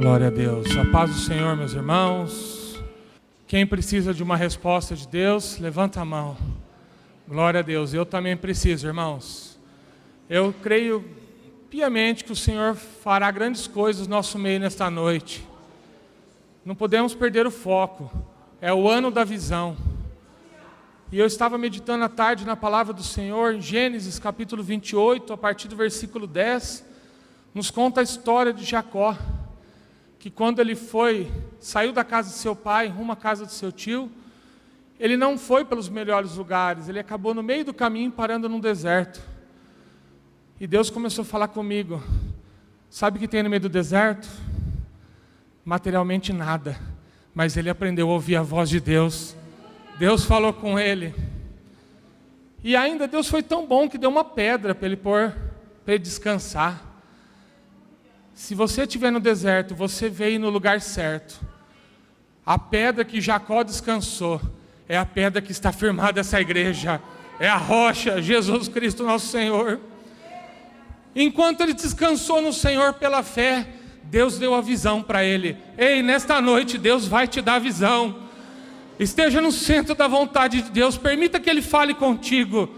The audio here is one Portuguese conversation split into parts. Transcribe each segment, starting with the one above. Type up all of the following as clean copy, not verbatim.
Glória a Deus. A paz do Senhor, meus irmãos. Quem precisa de uma resposta de Deus, levanta a mão. Glória a Deus. Eu também preciso, irmãos. Eu creio piamente que o Senhor fará grandes coisas no nosso meio nesta noite. Não podemos perder o foco. É o ano da visão. E eu estava meditando à tarde na palavra do Senhor, em Gênesis capítulo 28, a partir do versículo 10, nos conta a história de Jacó, que quando ele saiu da casa de seu pai, rumo à casa de seu tio, ele não foi pelos melhores lugares, ele acabou no meio do caminho parando num deserto. E Deus começou a falar comigo, sabe o que tem no meio do deserto? Materialmente nada, mas ele aprendeu a ouvir a voz de Deus. Deus falou com ele. E ainda Deus foi tão bom que deu uma pedra para ele descansar. Se você estiver no deserto, você veio no lugar certo. A pedra que Jacó descansou é a pedra que está firmada essa igreja. É a rocha, Jesus Cristo nosso Senhor. Enquanto ele descansou no Senhor pela fé, Deus deu a visão para ele. Ei, nesta noite Deus vai te dar a visão. Esteja no centro da vontade de Deus, permita que Ele fale contigo,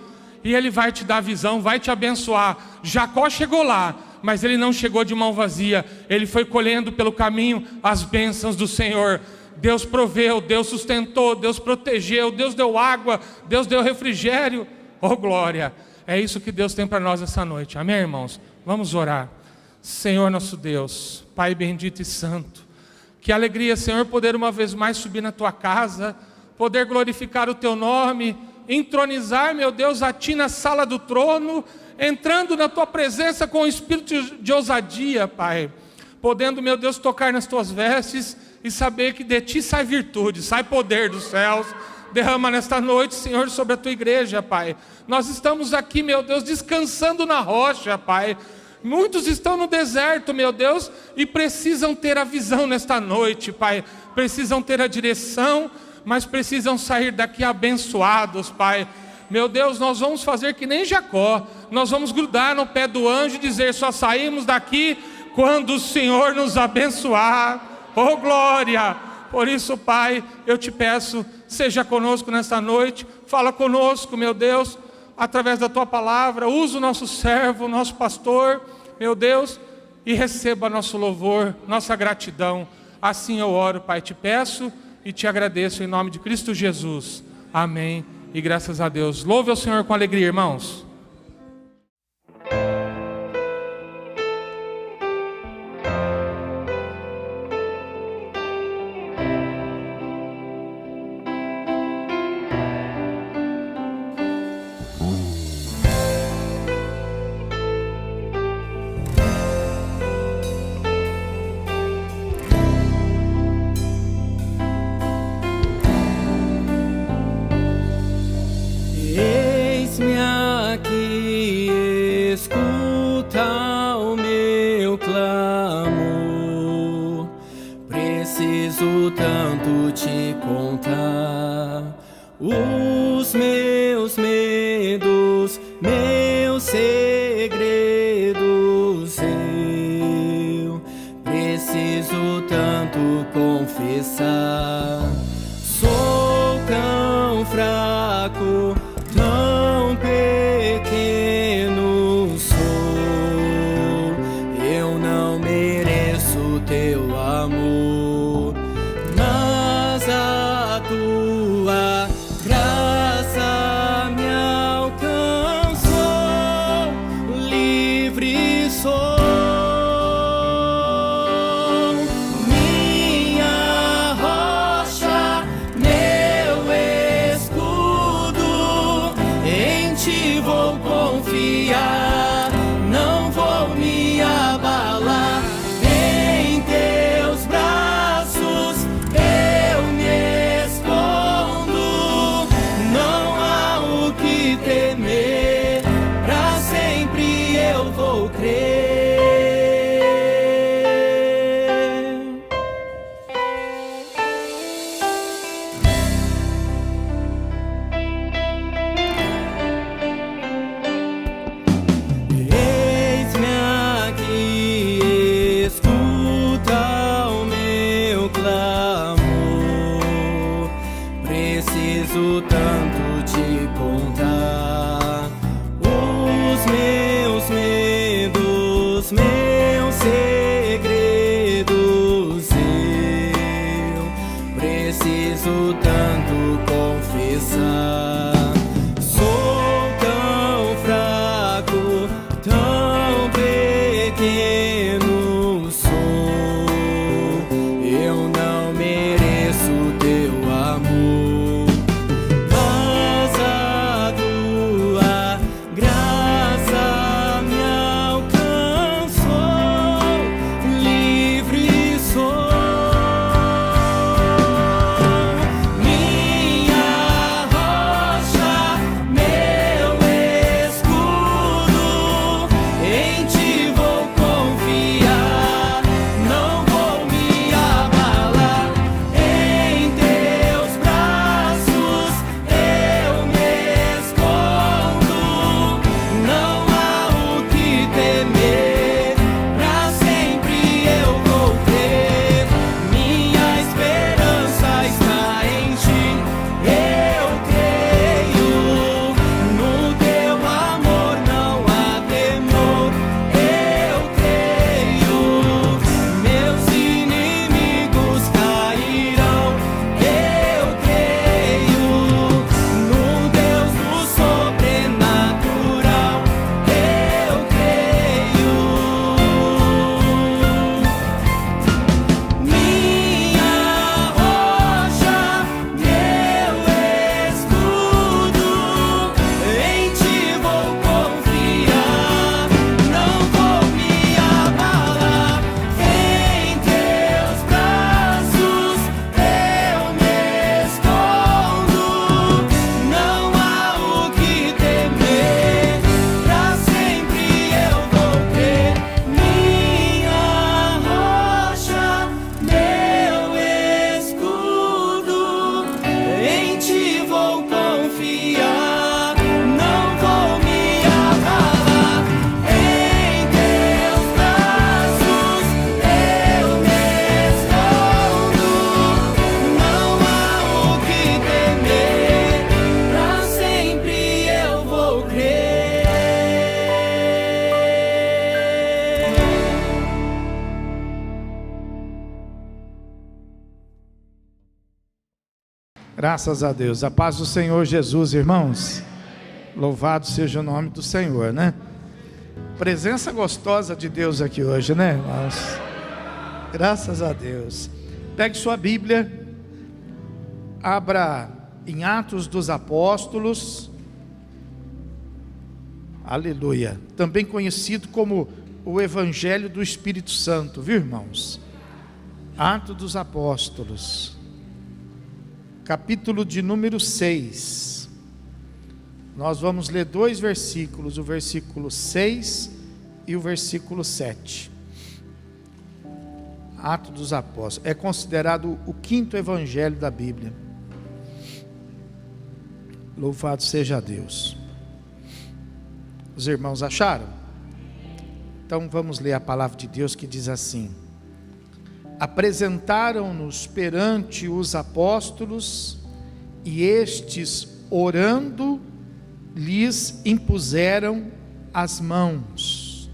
e Ele vai te dar visão, vai te abençoar. Jacó chegou lá, mas ele não chegou de mão vazia, ele foi colhendo pelo caminho as bênçãos do Senhor. Deus proveu, Deus sustentou, Deus protegeu, Deus deu água, Deus deu refrigério. Oh glória, é isso que Deus tem para nós essa noite, amém irmãos? Vamos orar. Senhor nosso Deus, Pai bendito e santo, que alegria, Senhor, poder uma vez mais subir na Tua casa, poder glorificar o Teu nome, entronizar, meu Deus, a Ti na sala do trono, entrando na Tua presença com o espírito de ousadia, Pai, podendo, meu Deus, tocar nas Tuas vestes e saber que de Ti sai virtude, sai poder dos céus. Derrama nesta noite, Senhor, sobre a Tua igreja, Pai. Nós estamos aqui, meu Deus, descansando na rocha, Pai. Muitos estão no deserto, meu Deus, e precisam ter a visão nesta noite, Pai. Precisam ter a direção, mas precisam sair daqui abençoados, Pai. Meu Deus, nós vamos fazer que nem Jacó. Nós vamos grudar no pé do anjo e dizer, só saímos daqui quando o Senhor nos abençoar. Oh glória! Por isso, Pai, eu te peço, seja conosco nesta noite. Fala conosco, meu Deus, através da Tua palavra. Usa o nosso servo, o nosso pastor, meu Deus, e receba nosso louvor, nossa gratidão. Assim eu oro, Pai, te peço e te agradeço em nome de Cristo Jesus. Amém e graças a Deus. Louve ao Senhor com alegria, irmãos. Tanto te contar os meus medos, meus segredos. Eu preciso tanto confessar. Sou tão fraco, tão pequeno sou. Eu não mereço teu amor, mas a tua graça me alcançou, livre sou. Minha rocha, meu escudo, em ti vou confiar, não vou me abalar. Em teus braços eu me escondo, não há o que temer, pra sempre eu vou crer. Eis-me aqui, escuta Graças a Deus. A paz do Senhor Jesus, irmãos. Louvado seja o nome do Senhor, né? Presença gostosa de Deus aqui hoje, né, irmãos? Graças a Deus. Pegue sua Bíblia, abra em Atos dos Apóstolos. Aleluia. Também conhecido como o Evangelho do Espírito Santo, viu, irmãos? Atos dos Apóstolos, capítulo de número 6. Nós vamos ler 2 versículos, o versículo 6 e o versículo 7. Atos dos Apóstolos, é considerado o 5º evangelho da Bíblia. Louvado seja Deus. Os irmãos acharam? Então vamos ler a palavra de Deus que diz assim: apresentaram-nos perante os apóstolos, e estes, orando, lhes impuseram as mãos.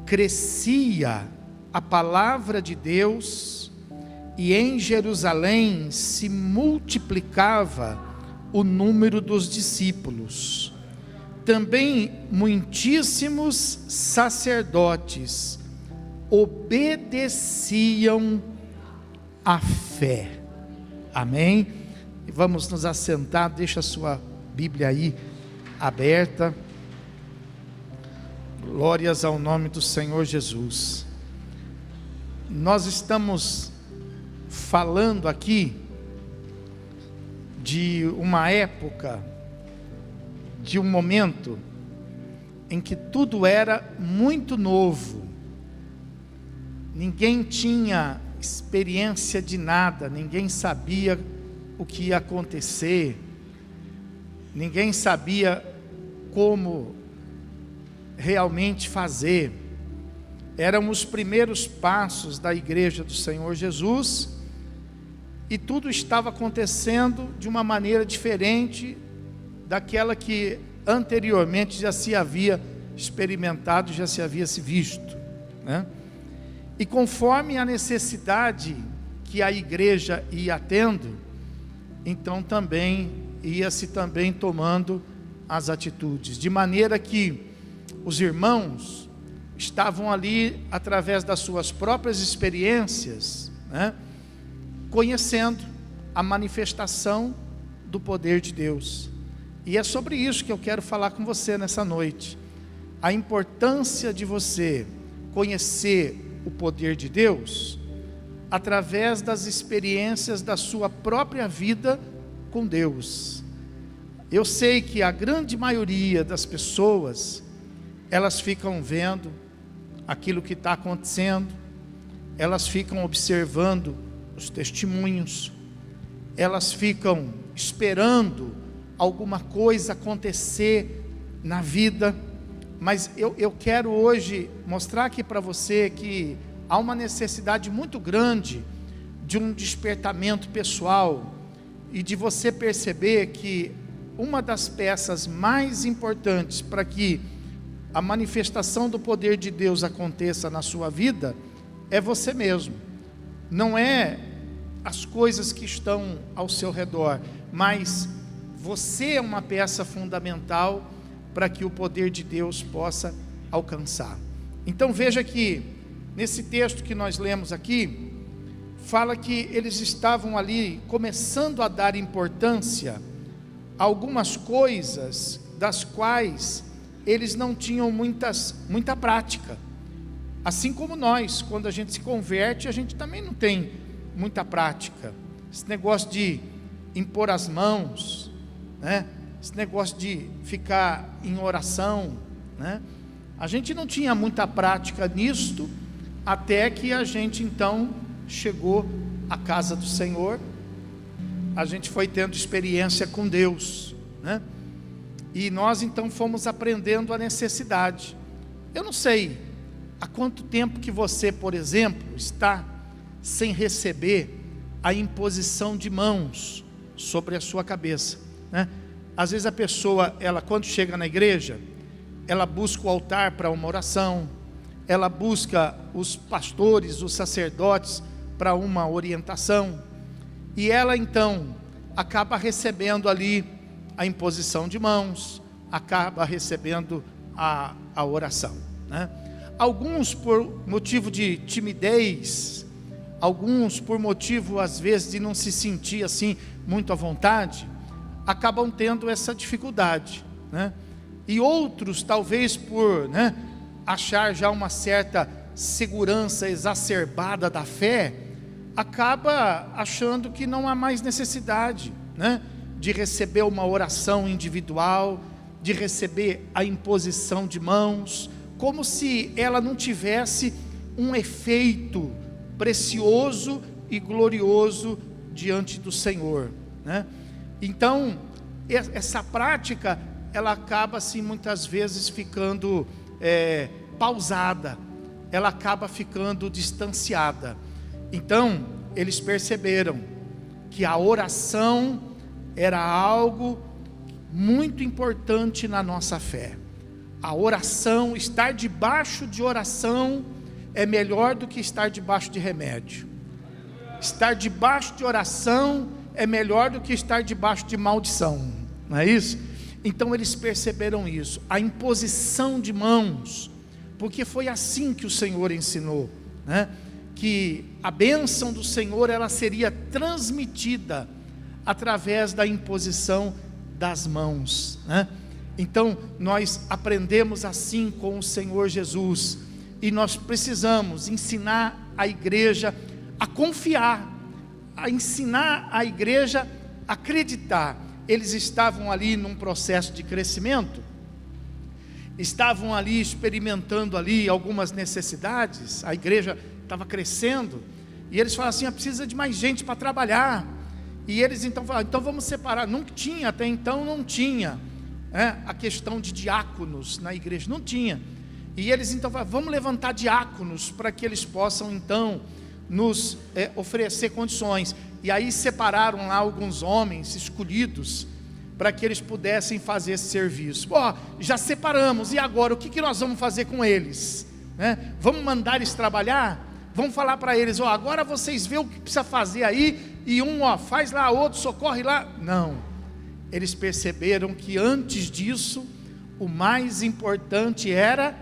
Crescia a palavra de Deus, e em Jerusalém se multiplicava o número dos discípulos. Também muitíssimos sacerdotes obedeciam à fé. Amém? E vamos nos assentar. Deixa a sua Bíblia aí aberta. Glórias ao nome do Senhor Jesus. Nós estamos falando aqui de uma época, de um momento em que tudo era muito novo. Ninguém tinha experiência de nada, ninguém sabia o que ia acontecer, ninguém sabia como realmente fazer. Eram os primeiros passos da igreja do Senhor Jesus, e tudo estava acontecendo de uma maneira diferente daquela que anteriormente já se havia experimentado, já se havia se visto, né? E conforme a necessidade que a igreja ia tendo, então também ia-se também tomando as atitudes, de maneira que os irmãos estavam ali através das suas próprias experiências, né, conhecendo a manifestação do poder de Deus. E é sobre isso que eu quero falar com você nessa noite. A importância de você conhecer o poder de Deus através das experiências da sua própria vida com Deus. Eu sei que a grande maioria das pessoas, elas ficam vendo aquilo que está acontecendo, elas ficam observando os testemunhos, elas ficam esperando alguma coisa acontecer na vida. Mas eu quero hoje mostrar aqui para você que há uma necessidade muito grande de um despertamento pessoal, e de você perceber que uma das peças mais importantes para que a manifestação do poder de Deus aconteça na sua vida é você mesmo. Não é as coisas que estão ao seu redor, mas você é uma peça fundamental para que o poder de Deus possa alcançar. Então veja que nesse texto que nós lemos aqui, fala que eles estavam ali começando a dar importância a algumas coisas das quais eles não tinham muita prática. Assim como nós, quando a gente se converte, a gente também não tem muita prática. Esse negócio de impor as mãos, né? Esse negócio de ficar em oração, né? A gente não tinha muita prática nisto, até que a gente então chegou à casa do Senhor. A gente foi tendo experiência com Deus, né? E nós então fomos aprendendo a necessidade. Eu não sei há quanto tempo que você, por exemplo, está sem receber a imposição de mãos sobre a sua cabeça, né? Às vezes a pessoa, ela quando chega na igreja, ela busca o altar para uma oração, ela busca os pastores, os sacerdotes para uma orientação, e ela então acaba recebendo ali a imposição de mãos, acaba recebendo a oração, né? Alguns por motivo de timidez, alguns por motivo às vezes de não se sentir assim muito à vontade, acabam tendo essa dificuldade, né? E outros talvez por, né, achar já uma certa segurança exacerbada da fé, acaba achando que não há mais necessidade, né, de receber uma oração individual, de receber a imposição de mãos, como se ela não tivesse um efeito precioso e glorioso diante do Senhor, né? Então, essa prática, ela acaba assim muitas vezes ficando pausada, ela acaba ficando distanciada. Então, eles perceberam que a oração era algo muito importante na nossa fé. A oração, estar debaixo de oração é melhor do que estar debaixo de remédio. Estar debaixo de oração é melhor do que estar debaixo de maldição, não é isso? Então eles perceberam isso, a imposição de mãos, porque foi assim que o Senhor ensinou, né? Que a bênção do Senhor, ela seria transmitida através da imposição das mãos, né? Então nós aprendemos assim com o Senhor Jesus, e nós precisamos ensinar a igreja a confiar, a ensinar a igreja a acreditar. Eles estavam ali num processo de crescimento, estavam ali experimentando ali algumas necessidades, a igreja estava crescendo, e eles falaram assim, precisa de mais gente para trabalhar. E eles então falaram, então vamos separar. Não tinha, até então não tinha, a questão de diáconos na igreja, não tinha. E eles então falaram, vamos levantar diáconos para que eles possam então nos oferecer condições. E aí separaram lá alguns homens escolhidos para que eles pudessem fazer esse serviço. Já separamos, e agora o que nós vamos fazer com eles, né? Vamos mandar eles trabalhar? Vamos falar para eles, agora vocês vê o que precisa fazer aí, e um faz lá, outro socorre lá. Não, eles perceberam que antes disso, o mais importante era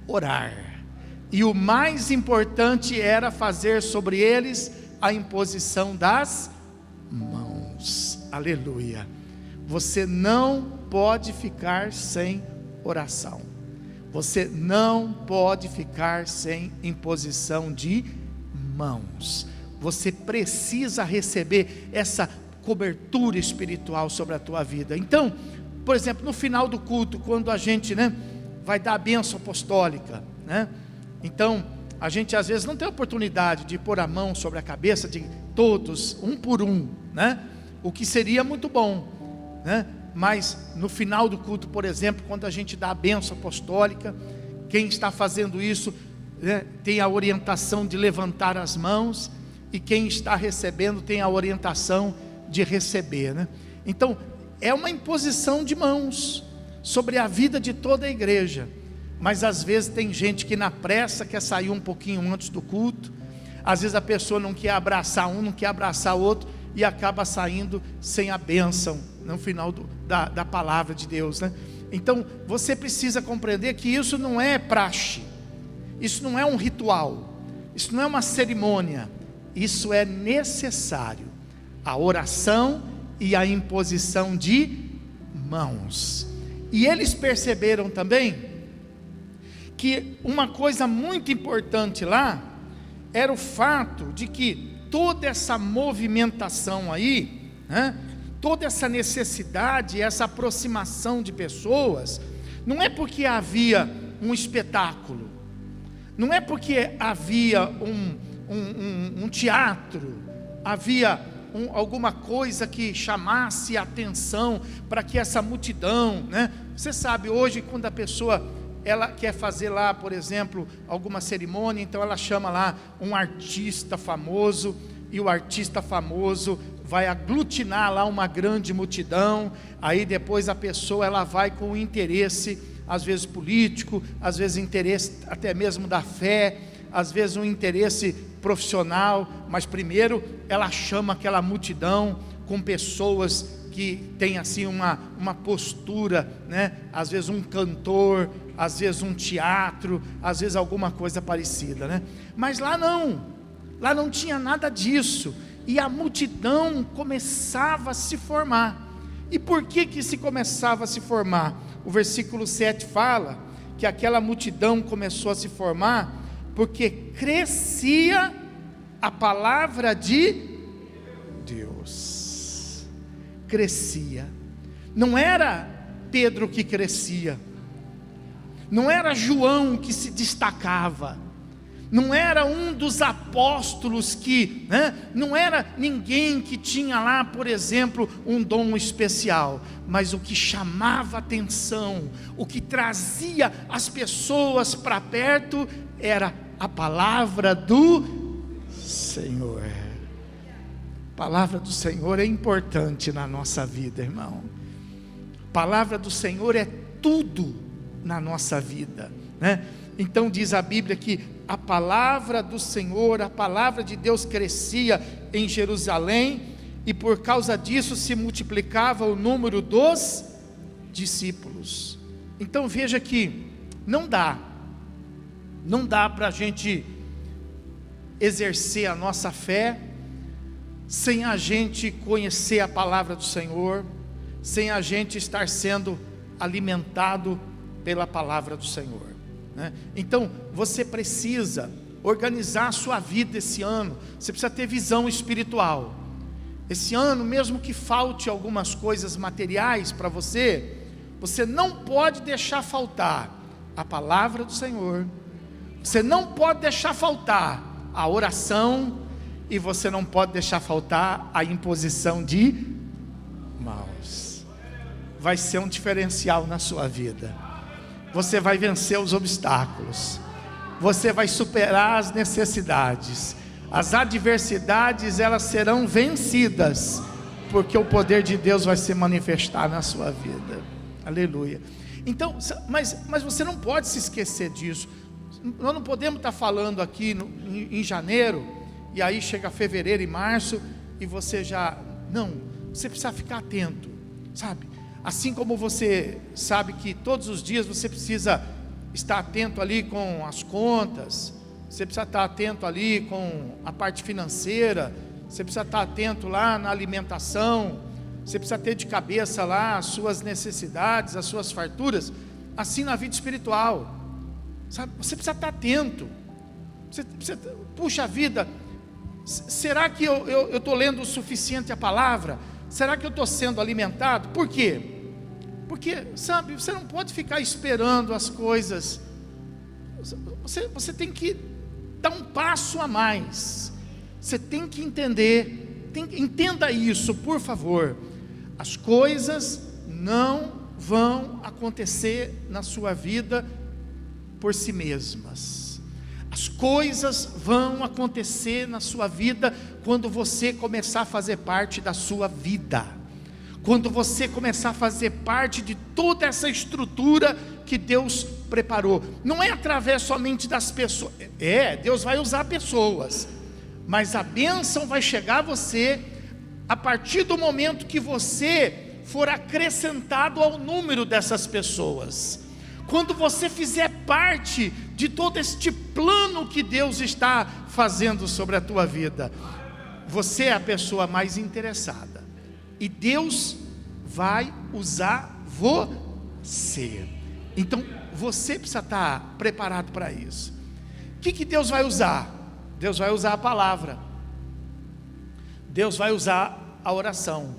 orar, e o mais importante era fazer sobre eles a imposição das mãos. Aleluia. Você não pode ficar sem oração, você não pode ficar sem imposição de mãos. Você precisa receber essa cobertura espiritual sobre a tua vida. Então, por exemplo, no final do culto, quando a gente, vai dar a bênção apostólica, então a gente às vezes não tem oportunidade de pôr a mão sobre a cabeça de todos, um por um, o que seria muito bom, mas no final do culto, por exemplo, quando a gente dá a bênção apostólica, quem está fazendo isso, tem a orientação de levantar as mãos, e quem está recebendo tem a orientação de receber, Então é uma imposição de mãos sobre a vida de toda a igreja. Mas às vezes tem gente que na pressa quer sair um pouquinho antes do culto, às vezes a pessoa não quer abraçar um, não quer abraçar o outro, e acaba saindo sem a bênção no final da palavra de Deus, Então você precisa compreender que isso não é praxe, isso não é um ritual, isso não é uma cerimônia, isso é necessário, a oração e a imposição de mãos. E eles perceberam também que uma coisa muito importante lá era o fato de que toda essa movimentação aí, toda essa necessidade, essa aproximação de pessoas, não é porque havia um espetáculo, não é porque havia um teatro, havia alguma coisa que chamasse a atenção para que essa multidão, Você sabe, hoje quando a pessoa ela quer fazer lá, por exemplo, alguma cerimônia, então ela chama lá um artista famoso, e o artista famoso vai aglutinar lá uma grande multidão. Aí depois a pessoa ela vai com interesse, às vezes político, às vezes interesse até mesmo da fé, às vezes um interesse profissional, mas primeiro ela chama aquela multidão com pessoas que têm assim uma postura, né? Às vezes um cantor, às vezes um teatro, às vezes alguma coisa parecida, né? Mas lá não tinha nada disso, e a multidão começava a se formar. E por que se começava a se formar? O versículo 7 fala que aquela multidão começou a se formar porque crescia a palavra de Deus. Crescia. Não era Pedro que crescia, não era João que se destacava, não era um dos apóstolos que, né? Não era ninguém que tinha lá, por exemplo, um dom especial, mas o que chamava atenção, o que trazia as pessoas para perto, era a palavra do Senhor. A palavra do Senhor é importante na nossa vida, irmão. A palavra do Senhor é tudo na nossa vida, né? Então diz a Bíblia que a palavra do Senhor, a palavra de Deus crescia em Jerusalém, e por causa disso se multiplicava o número dos discípulos. Então veja que não dá para a gente exercer a nossa fé sem a gente conhecer a palavra do Senhor, sem a gente estar sendo alimentado pela palavra do Senhor. Então você precisa organizar a sua vida esse ano. Você precisa ter visão espiritual. Esse ano, mesmo que falte algumas coisas materiais para você, você não pode deixar faltar a palavra do Senhor, você não pode deixar faltar a oração, e você não pode deixar faltar a imposição de mãos. Vai ser um diferencial na sua vida. Você vai vencer os obstáculos, você vai superar as necessidades, as adversidades, elas serão vencidas, porque o poder de Deus vai se manifestar na sua vida. Aleluia. Então, mas você não pode se esquecer disso. Nós não podemos estar falando aqui em janeiro, e aí chega fevereiro e março, e você já, não, você precisa ficar atento, sabe? Assim como você sabe que todos os dias você precisa estar atento ali com as contas, você precisa estar atento ali com a parte financeira, você precisa estar atento lá na alimentação, você precisa ter de cabeça lá as suas necessidades, as suas farturas, assim na vida espiritual, sabe? Você precisa estar atento. Você precisa, puxa vida, será que eu estou lendo o suficiente a palavra? Será que eu estou sendo alimentado? Por quê? Porque, sabe, você não pode ficar esperando as coisas. Você tem que dar um passo a mais. Você tem que entender. Entenda isso, por favor. As coisas não vão acontecer na sua vida por si mesmas. As coisas vão acontecer na sua vida quando você começar a fazer parte da sua vida, quando você começar a fazer parte de toda essa estrutura que Deus preparou. Não é através somente das pessoas, Deus vai usar pessoas, mas a bênção vai chegar a você a partir do momento que você for acrescentado ao número dessas pessoas. Quando você fizer parte de todo este plano que Deus está fazendo sobre a tua vida, você é a pessoa mais interessada, e Deus vai usar você. Então você precisa estar preparado para isso. O que Deus vai usar? Deus vai usar a palavra, Deus vai usar a oração.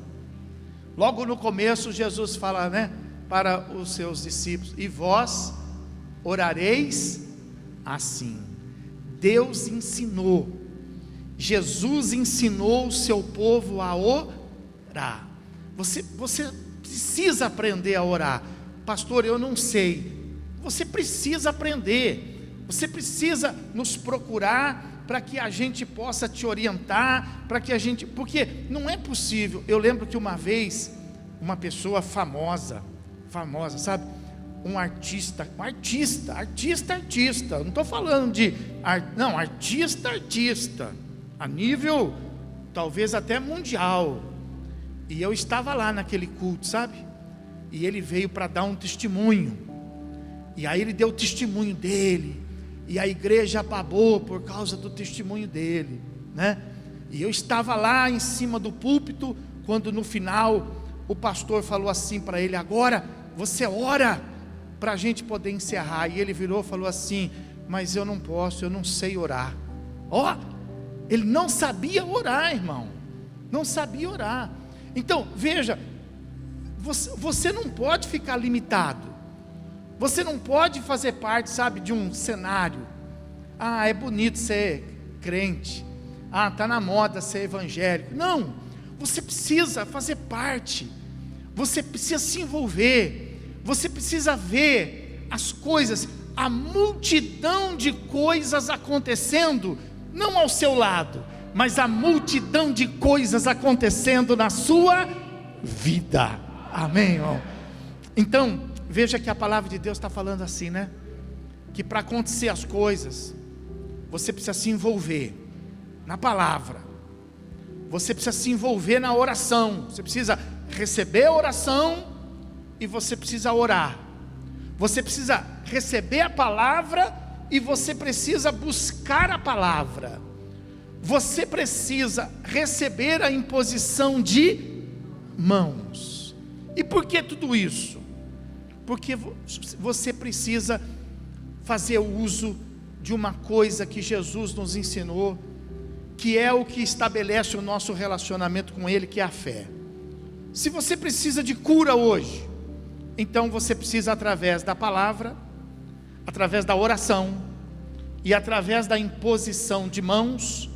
Logo no começo Jesus fala, né, para os seus discípulos: e vós orareis assim. Deus ensinou, Jesus ensinou o seu povo a orar. Você precisa aprender a orar. Pastor, eu não sei. Você precisa aprender. Você precisa nos procurar para que a gente possa te orientar, porque não é possível. Eu lembro que uma vez uma pessoa famosa, sabe? Um artista, não estou falando de artista, a nível talvez até mundial. E eu estava lá naquele culto, sabe? E ele veio para dar um testemunho. E aí ele deu o testemunho dele. E a igreja babou por causa do testemunho dele, né? E eu estava lá em cima do púlpito, quando no final o pastor falou assim para ele: agora você ora para a gente poder encerrar. E ele virou e falou assim: mas eu não posso, eu não sei orar. Ó, ele não sabia orar, irmão. Não sabia orar. Então, veja, você não pode ficar limitado. Você não pode fazer parte, sabe, de um cenário. Ah, é bonito ser crente. Ah, está na moda ser evangélico. Não, você precisa fazer parte. Você precisa se envolver. Você precisa ver as coisas, a multidão de coisas acontecendo, não ao seu lado, mas a multidão de coisas acontecendo na sua vida. Amém, irmão? Então, veja que a palavra de Deus está falando assim, né? Que para acontecer as coisas, você precisa se envolver na palavra. Você precisa se envolver na oração. Você precisa receber a oração e você precisa orar. Você precisa receber a palavra e você precisa buscar a palavra. Você precisa receber a imposição de mãos. E por que tudo isso? Porque você precisa fazer uso de uma coisa que Jesus nos ensinou, que é o que estabelece o nosso relacionamento com Ele, que é a fé. Se você precisa de cura hoje, então você precisa, através da palavra, através da oração e através da imposição de mãos,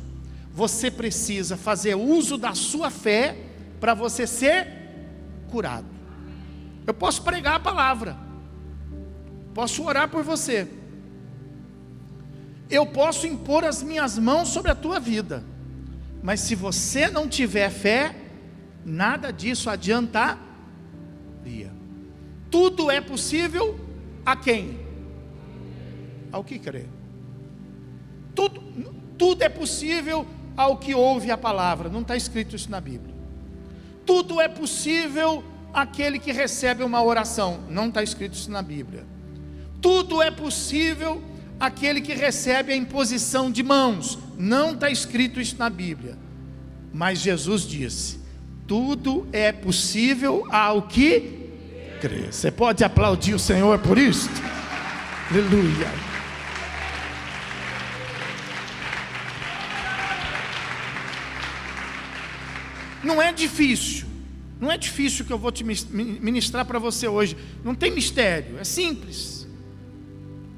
você precisa fazer uso da sua fé para você ser curado. Eu posso pregar a palavra, posso orar por você, eu posso impor as minhas mãos sobre a tua vida, mas se você não tiver fé, nada disso adiantaria. Tudo é possível a quem? Ao que crê. Tudo é possível ao que ouve a palavra. Não está escrito isso na Bíblia. Tudo é possível àquele que recebe uma oração. Não está escrito isso na Bíblia. Tudo é possível àquele que recebe a imposição de mãos. Não está escrito isso na Bíblia. Mas Jesus disse: tudo é possível ao que crê. Você pode aplaudir o Senhor por isso? Aleluia. Não é difícil. Não é difícil o que eu vou te ministrar para você hoje. Não tem mistério, é simples.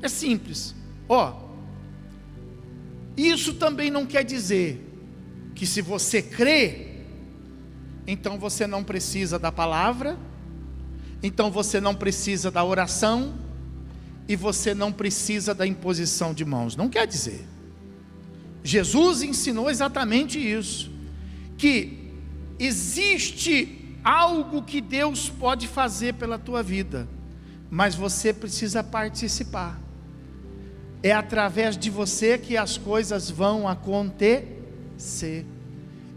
É simples. Ó, isso também não quer dizer que se você crê, então você não precisa da palavra, então você não precisa da oração, e você não precisa da imposição de mãos. Não quer dizer. Jesus ensinou exatamente isso, que existe algo que Deus pode fazer pela tua vida, mas você precisa participar. É através de você que as coisas vão acontecer.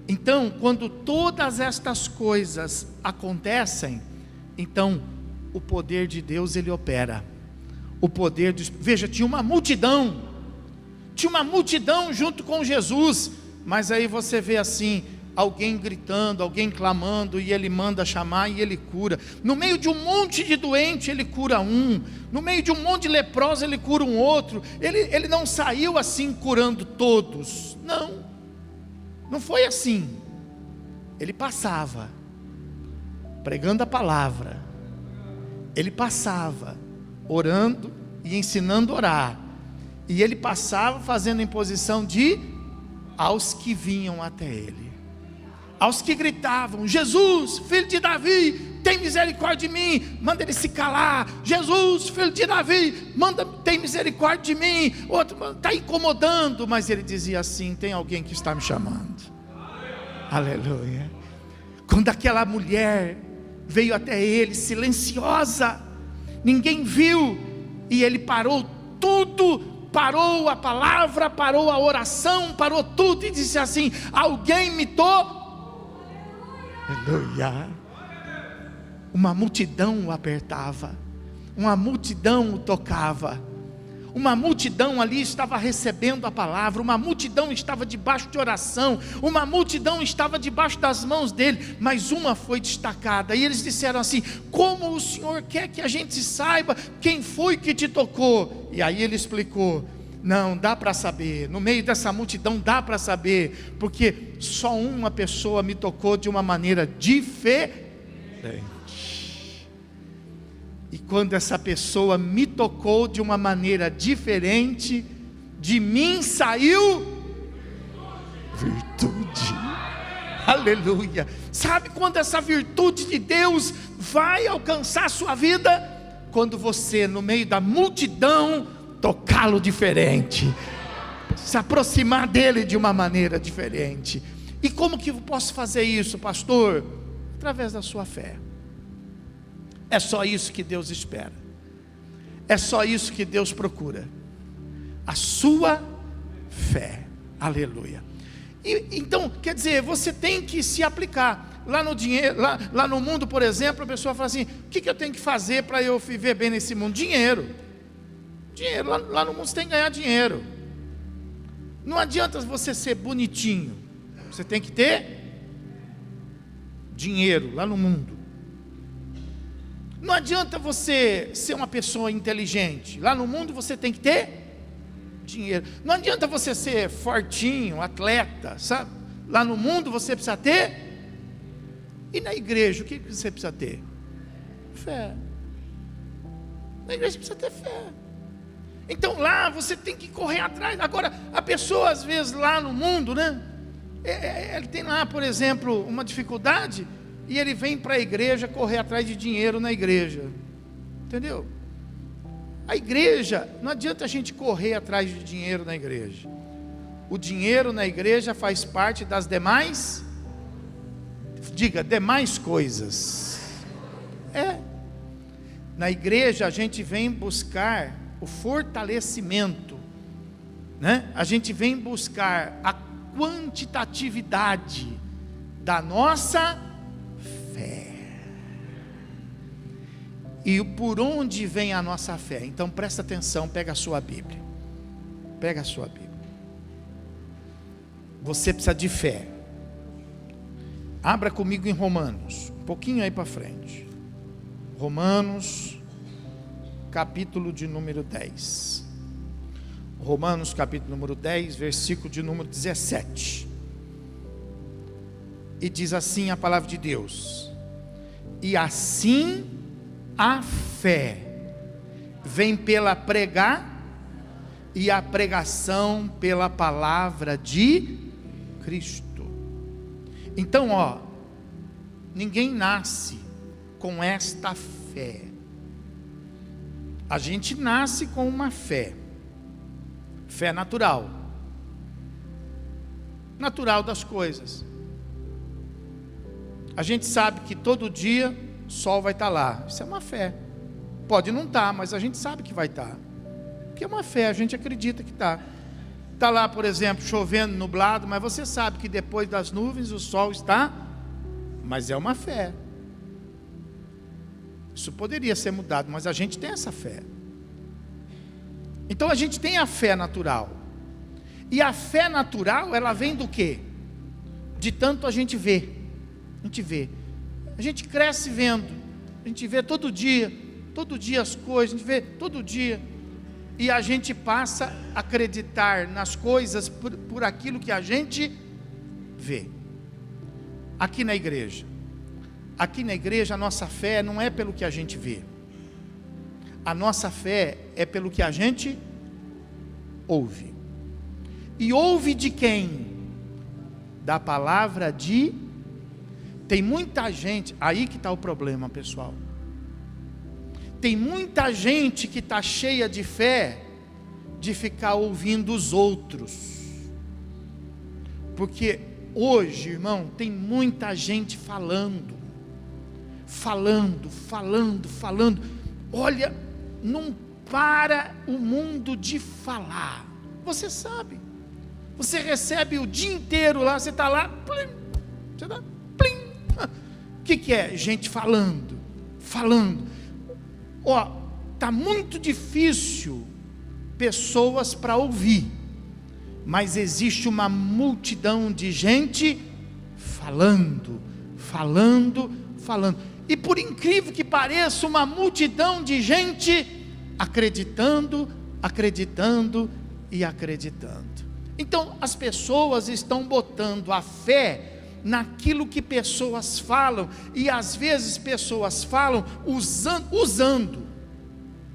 Então, quando todas estas coisas acontecem, então o poder de Deus ele opera. O poder de... Veja, tinha uma multidão junto com Jesus, mas aí você vê assim, alguém gritando, alguém clamando, e ele manda chamar e ele cura. No meio de um monte de doente ele cura um, no meio de um monte de leprosos ele cura um outro. Ele não saiu assim curando todos, não foi assim. Ele passava pregando a palavra, ele passava orando e ensinando a orar, e ele passava fazendo imposição de aos que vinham até ele, aos que gritavam: Jesus, filho de Davi, tem misericórdia de mim. Manda ele se calar. Jesus, filho de Davi, tem misericórdia de mim. Outro está incomodando, mas ele dizia assim: tem alguém que está me chamando. Aleluia. Quando aquela mulher veio até ele silenciosa, ninguém viu, e ele parou tudo, parou a palavra, parou a oração, parou tudo e disse assim: alguém me tocou. Aleluia. Uma multidão o apertava, uma multidão o tocava, uma multidão ali estava recebendo a palavra, uma multidão estava debaixo de oração, uma multidão estava debaixo das mãos dele, mas uma foi destacada, e eles disseram assim: como o Senhor quer que a gente saiba quem foi que te tocou? E aí ele explicou: não, dá para saber, no meio dessa multidão dá para saber, porque só uma pessoa me tocou de uma maneira diferente. E quando essa pessoa me tocou de uma maneira diferente, de mim saiu virtude. Aleluia. Sabe quando essa virtude de Deus vai alcançar a sua vida? Quando você, no meio da multidão, tocá-lo diferente, se aproximar dele de uma maneira diferente. E como que eu posso fazer isso, pastor? Através da sua fé. É só isso que Deus espera, é só isso que Deus procura, a sua fé. Aleluia. Então, quer dizer, você tem que se aplicar. Lá no dinheiro, lá no mundo, por exemplo, a pessoa fala assim: o que eu tenho que fazer para eu viver bem nesse mundo? Dinheiro. Lá no mundo você tem que ganhar dinheiro. Não adianta você ser bonitinho, você tem que ter dinheiro lá no mundo. Não adianta você ser uma pessoa inteligente, lá no mundo você tem que ter dinheiro. Não adianta você ser fortinho, atleta, sabe? Lá no mundo você precisa ter. E na igreja, o que você precisa ter? Fé. Na igreja precisa ter fé. Então lá você tem que correr atrás. Agora, a pessoa às vezes lá no mundo, né? Ele tem lá, por exemplo, uma dificuldade, e ele vem para a igreja correr atrás de dinheiro na igreja. Entendeu? A igreja, não adianta a gente correr atrás de dinheiro na igreja. O dinheiro na igreja faz parte das demais, diga, demais coisas. Na igreja a gente vem buscar o fortalecimento, né? A gente vem buscar a quantitatividade da nossa fé. E por onde vem a nossa fé? Então presta atenção, pega a sua Bíblia. Pega a sua Bíblia. Você precisa de fé. Abra comigo em Romanos, um pouquinho aí para frente. Romanos, capítulo de número 10. Romanos, capítulo número 10, versículo de número 17. E diz assim a palavra de Deus: e assim a fé vem pela pregar, e a pregação pela palavra de Cristo. Então, ninguém nasce com esta fé. A gente nasce com uma fé natural, natural das coisas. A gente sabe que todo dia o sol vai estar lá, isso é uma fé. Pode não estar, mas a gente sabe que vai estar, porque é uma fé, a gente acredita que está. Está lá, por exemplo, chovendo, nublado, mas você sabe que depois das nuvens o sol está, mas é uma fé. Isso poderia ser mudado, mas a gente tem essa fé. Então a gente tem a fé natural. E a fé natural, ela vem do quê? De tanto a gente vê. A gente vê. A gente cresce vendo. A gente vê todo dia as coisas, a gente vê todo dia. E a gente passa a acreditar nas coisas por aquilo que a gente vê. Aqui na igreja a nossa fé não é pelo que a gente vê. A nossa fé é pelo que a gente ouve. E ouve de quem? Da palavra de... Tem muita gente, aí que está o problema, pessoal. Tem muita gente que está cheia de fé, de ficar ouvindo os outros. Porque hoje, irmão, tem muita gente falando. Olha, não para o mundo de falar. Você sabe. Você recebe o dia inteiro lá, você está lá, plim, você está, plim. O que é? Gente falando. Ó, tá muito difícil pessoas para ouvir, mas existe uma multidão de gente falando. E por incrível que pareça, uma multidão de gente acreditando. Então as pessoas estão botando a fé naquilo que pessoas falam, e às vezes pessoas falam usando,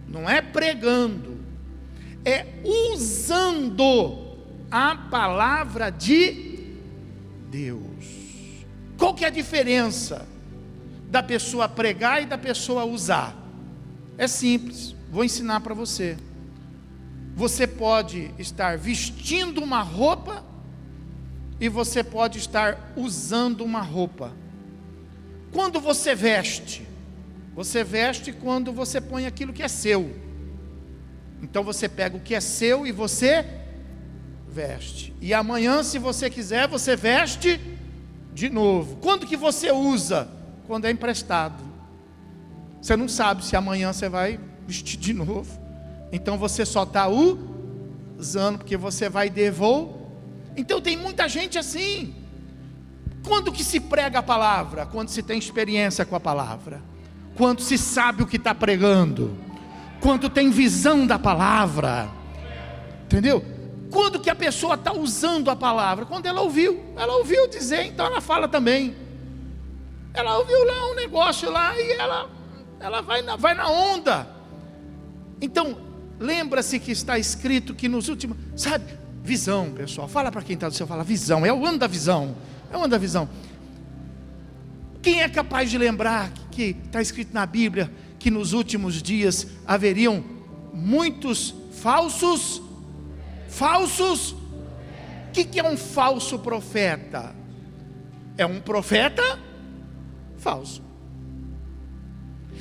não é pregando, é usando a palavra de Deus. Qual que é a diferença da pessoa pregar e da pessoa usar? É simples, vou ensinar para você. Você pode estar vestindo uma roupa e você pode estar usando uma roupa. Quando você veste quando você põe aquilo que é seu. Então você pega o que é seu e você veste. E amanhã, se você quiser, você veste de novo. Quando que você usa? Quando é emprestado. Você não sabe se amanhã você vai vestir de novo. Então você só está usando, porque você vai devolver. Então tem muita gente assim. Quando que se prega a palavra? Quando se tem experiência com a palavra. Quando se sabe o que está pregando. Quando tem visão da palavra. Entendeu? Quando que a pessoa está usando a palavra? Quando ela ouviu dizer, então ela fala também. Ela ouviu lá um negócio lá e ela vai na onda. Então, lembra-se que está escrito que nos últimos, sabe, visão, pessoal, fala para quem está do seu, fala visão, é o ano da visão, quem é capaz de lembrar que está escrito na Bíblia, que nos últimos dias haveriam muitos falsos, o que é um falso profeta? É um profeta falso,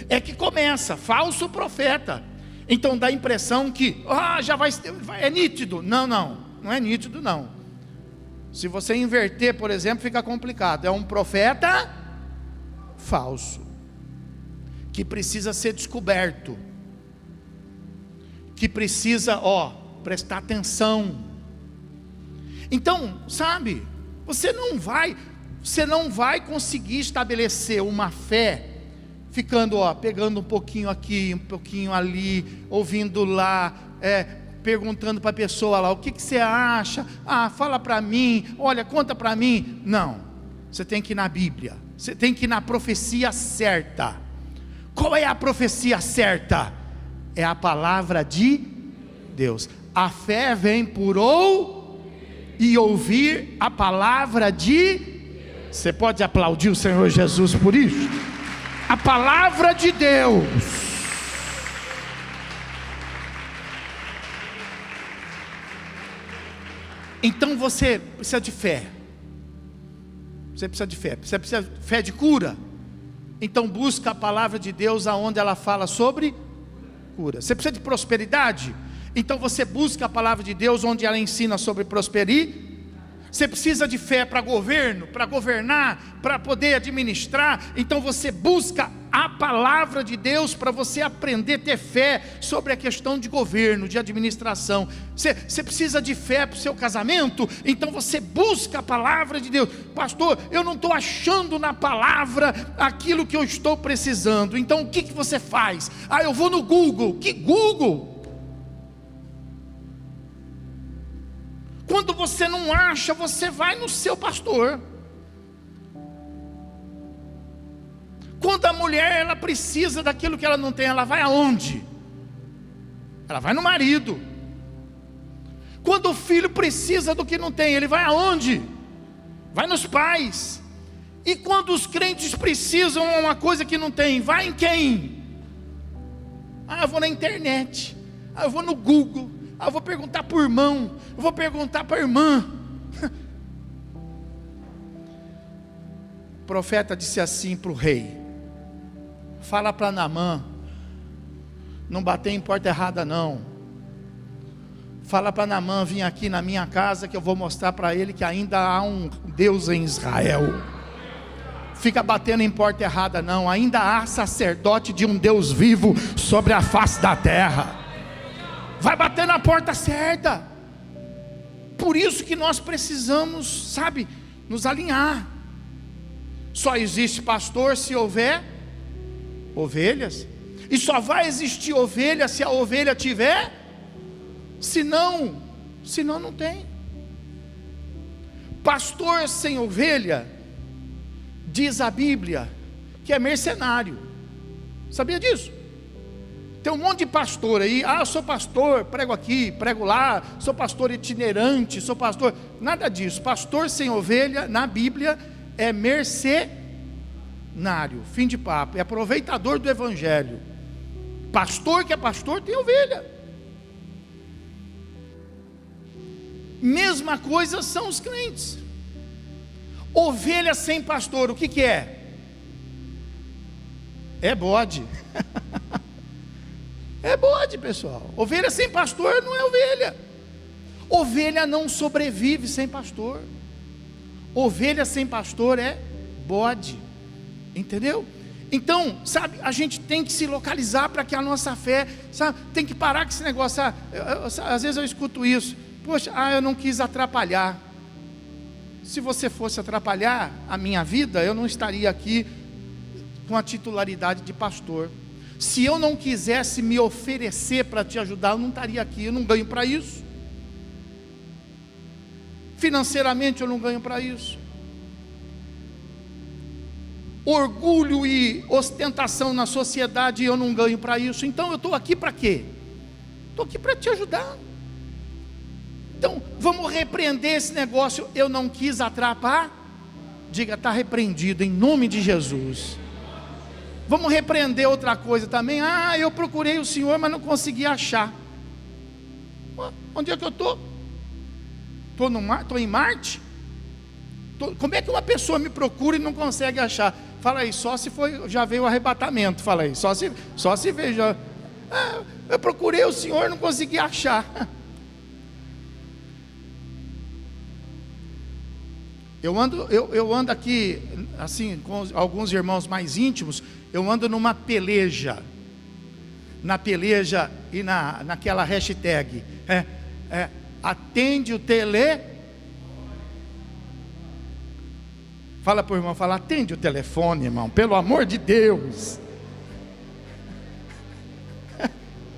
é que começa, falso profeta. Então dá a impressão que já é nítido. Não é nítido não. Se você inverter, por exemplo, fica complicado. É um profeta falso, que precisa ser descoberto, que precisa prestar atenção. Então, sabe, você não vai conseguir estabelecer uma fé ficando, pegando um pouquinho aqui, um pouquinho ali, ouvindo lá, perguntando para a pessoa lá, o que você acha? Fala para mim, olha, conta para mim. Não, você tem que ir na Bíblia, você tem que ir na profecia certa. Qual é a profecia certa? É a palavra de Deus. A fé vem por ouvir a palavra de Deus. Você pode aplaudir o Senhor Jesus por isso? A palavra de Deus. Então você precisa de fé. Você precisa de fé de cura. Então busca a palavra de Deus aonde ela fala sobre cura. Você precisa de prosperidade. Então você busca a palavra de Deus onde ela ensina sobre prosperidade. Você precisa de fé para governo, para governar, para poder administrar. Então você busca a palavra de Deus para você aprender a ter fé sobre a questão de governo, de administração. Você precisa de fé para o seu casamento. Então você busca a palavra de Deus. Pastor, eu não estou achando na palavra aquilo que eu estou precisando. Então o que você faz? Eu vou no Google. Que Google? Quando você não acha, você vai no seu pastor. Quando a mulher ela precisa daquilo que ela não tem, ela vai aonde? Ela vai no marido. Quando o filho precisa do que não tem, ele vai aonde? Vai nos pais. E quando os crentes precisam de uma coisa que não tem, vai em quem? Eu vou na internet, eu vou no Google, eu vou perguntar para o irmão, eu vou perguntar para a irmã. O profeta disse assim para o rei: fala para Naamã não bater em porta errada não. Fala para Naamã vir aqui na minha casa, que eu vou mostrar para ele que ainda há um Deus em Israel. fica batendo em porta errada não. Ainda há sacerdote de um Deus vivo sobre a face da terra. Vai bater na porta certa. Por isso que nós precisamos, sabe, nos alinhar. Só existe pastor se houver ovelhas. E só vai existir ovelha se a ovelha tiver. Senão não tem. Pastor sem ovelha, diz a Bíblia, que é mercenário. Sabia disso? Tem um monte de pastor aí. Eu sou pastor, prego aqui, prego lá, sou pastor itinerante, sou pastor. Nada disso. Pastor sem ovelha, na Bíblia, é mercenário. Fim de papo. É aproveitador do evangelho. Pastor que é pastor tem ovelha. Mesma coisa são os crentes. Ovelha sem pastor, o que é? É bode. É bode, pessoal. Ovelha sem pastor não é ovelha. Ovelha não sobrevive sem pastor. Ovelha sem pastor é bode. Entendeu? Então, sabe, a gente tem que se localizar para que a nossa fé, sabe, tem que parar com esse negócio. Às vezes eu escuto isso. Poxa, eu não quis atrapalhar. Se você fosse atrapalhar a minha vida, eu não estaria aqui com a titularidade de pastor. Se eu não quisesse me oferecer para te ajudar, eu não estaria aqui. Eu não ganho para isso. Financeiramente eu não ganho para isso. Orgulho e ostentação na sociedade eu não ganho para isso. Então eu estou aqui para quê? Estou aqui para te ajudar. Então vamos repreender esse negócio. Eu não quis atrapalhar. Diga, está repreendido em nome de Jesus. Vamos repreender outra coisa também. Eu procurei o Senhor, mas não consegui achar. Onde é que eu estou? Estou em Marte? Como é que uma pessoa me procura e não consegue achar? Fala aí, só se foi, já veio o arrebatamento. Fala aí, só se veja. Eu procurei o Senhor e não consegui achar. Eu ando aqui, assim, com alguns irmãos mais íntimos. Eu ando numa peleja. Na peleja e naquela hashtag. Atende o tele. Fala para o irmão, atende o telefone, irmão, pelo amor de Deus.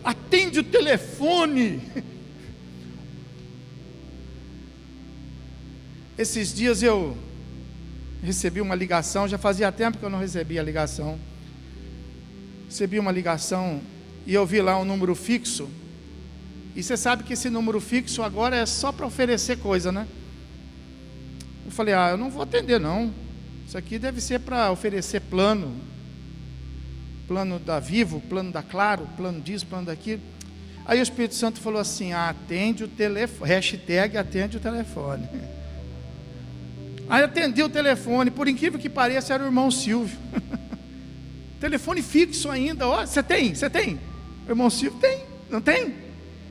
Atende o telefone. Esses dias eu recebi uma ligação, já fazia tempo que eu não recebia a ligação. Recebi uma ligação e eu vi lá um número fixo. E você sabe que esse número fixo agora é só para oferecer coisa, né? Eu falei, eu não vou atender não. Isso aqui deve ser para oferecer plano. Plano da Vivo, plano da Claro, plano disso, plano daquilo. Aí o Espírito Santo falou assim, atende o telefone, hashtag atende o telefone. Aí atendi o telefone, por incrível que pareça, era o irmão Silvio. Telefone fixo ainda, você tem? O irmão Silvio tem, não tem?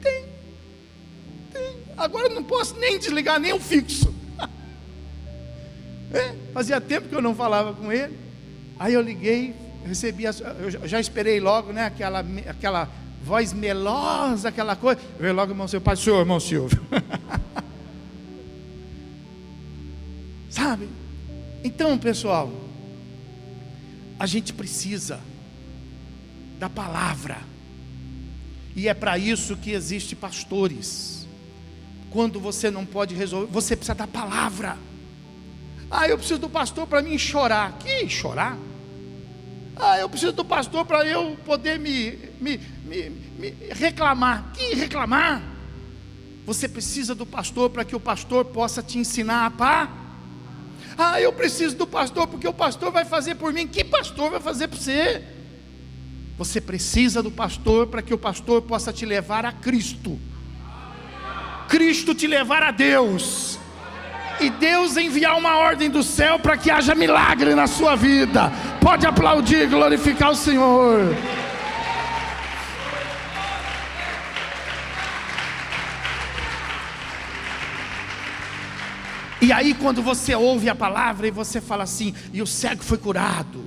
Tem. Agora eu não posso nem desligar nem o fixo. Fazia tempo que eu não falava com ele. Aí eu liguei, eu já esperei logo, né? Aquela voz melosa, aquela coisa. Veio logo o irmão Silvio, pai, senhor, irmão Silvio. Sabe? Então, pessoal, a gente precisa da palavra. E é para isso que existem pastores. Quando você não pode resolver, você precisa da palavra. Eu preciso do pastor para mim chorar. Que chorar? Eu preciso do pastor para eu poder me reclamar. Que reclamar? Você precisa do pastor para que o pastor possa te ensinar a pá. Eu preciso do pastor porque o pastor vai fazer por mim. Que pastor vai fazer por você? Você precisa do pastor para que o pastor possa te levar a Cristo. Cristo te levar a Deus. E Deus enviar uma ordem do céu para que haja milagre na sua vida. Pode aplaudir e glorificar o Senhor. E aí quando você ouve a palavra e você fala assim, e o cego foi curado,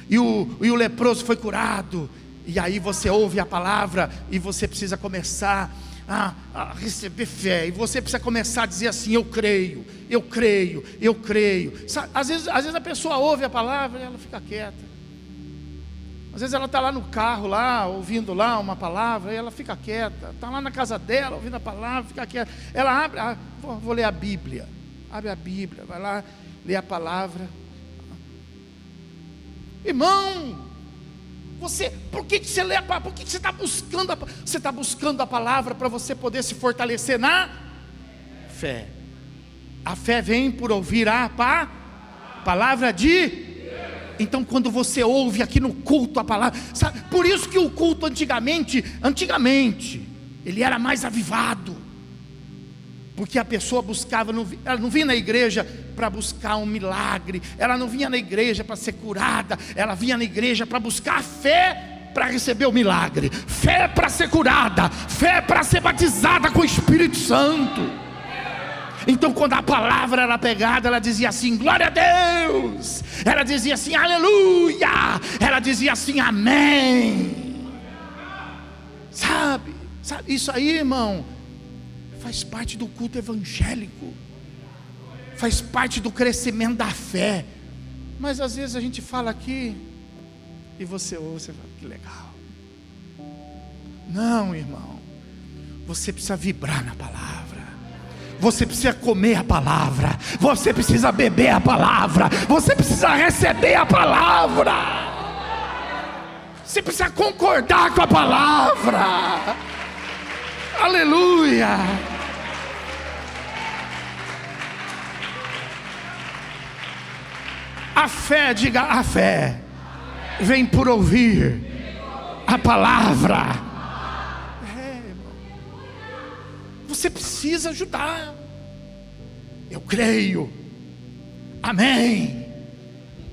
e o leproso foi curado, e aí você ouve a palavra e você precisa começar a receber fé, e você precisa começar a dizer assim: eu creio, eu creio, eu creio. Às vezes a pessoa ouve a palavra e ela fica quieta. Às vezes ela está lá no carro, lá, ouvindo lá uma palavra, e ela fica quieta. Está lá na casa dela, ouvindo a palavra, fica quieta. Ela abre, vou ler a Bíblia. Abre a Bíblia, vai lá, lê a palavra. Irmão, por que você lê a palavra? Por que você está buscando você está buscando a palavra para você poder se fortalecer na fé. A fé vem por ouvir a palavra de... Então quando você ouve aqui no culto a palavra, sabe, por isso que o culto antigamente, ele era mais avivado, porque a pessoa buscava, ela não vinha na igreja para buscar um milagre, ela não vinha na igreja para ser curada, ela vinha na igreja para buscar fé para receber o milagre, fé para ser curada, fé para ser batizada com o Espírito Santo. Então quando a palavra era pegada, ela dizia assim: glória a Deus, ela dizia assim: aleluia, ela dizia assim: amém. Sabe, isso aí, irmão, faz parte do culto evangélico, faz parte do crescimento da fé. Mas às vezes a gente fala aqui e você ouve, você fala: que legal. Não, irmão, você precisa vibrar na palavra, você precisa comer a palavra, você precisa beber a palavra, você precisa receber a palavra, você precisa concordar com a palavra. Aleluia. A fé, diga: a fé vem por ouvir a palavra. Você precisa ajudar. Eu creio, amém,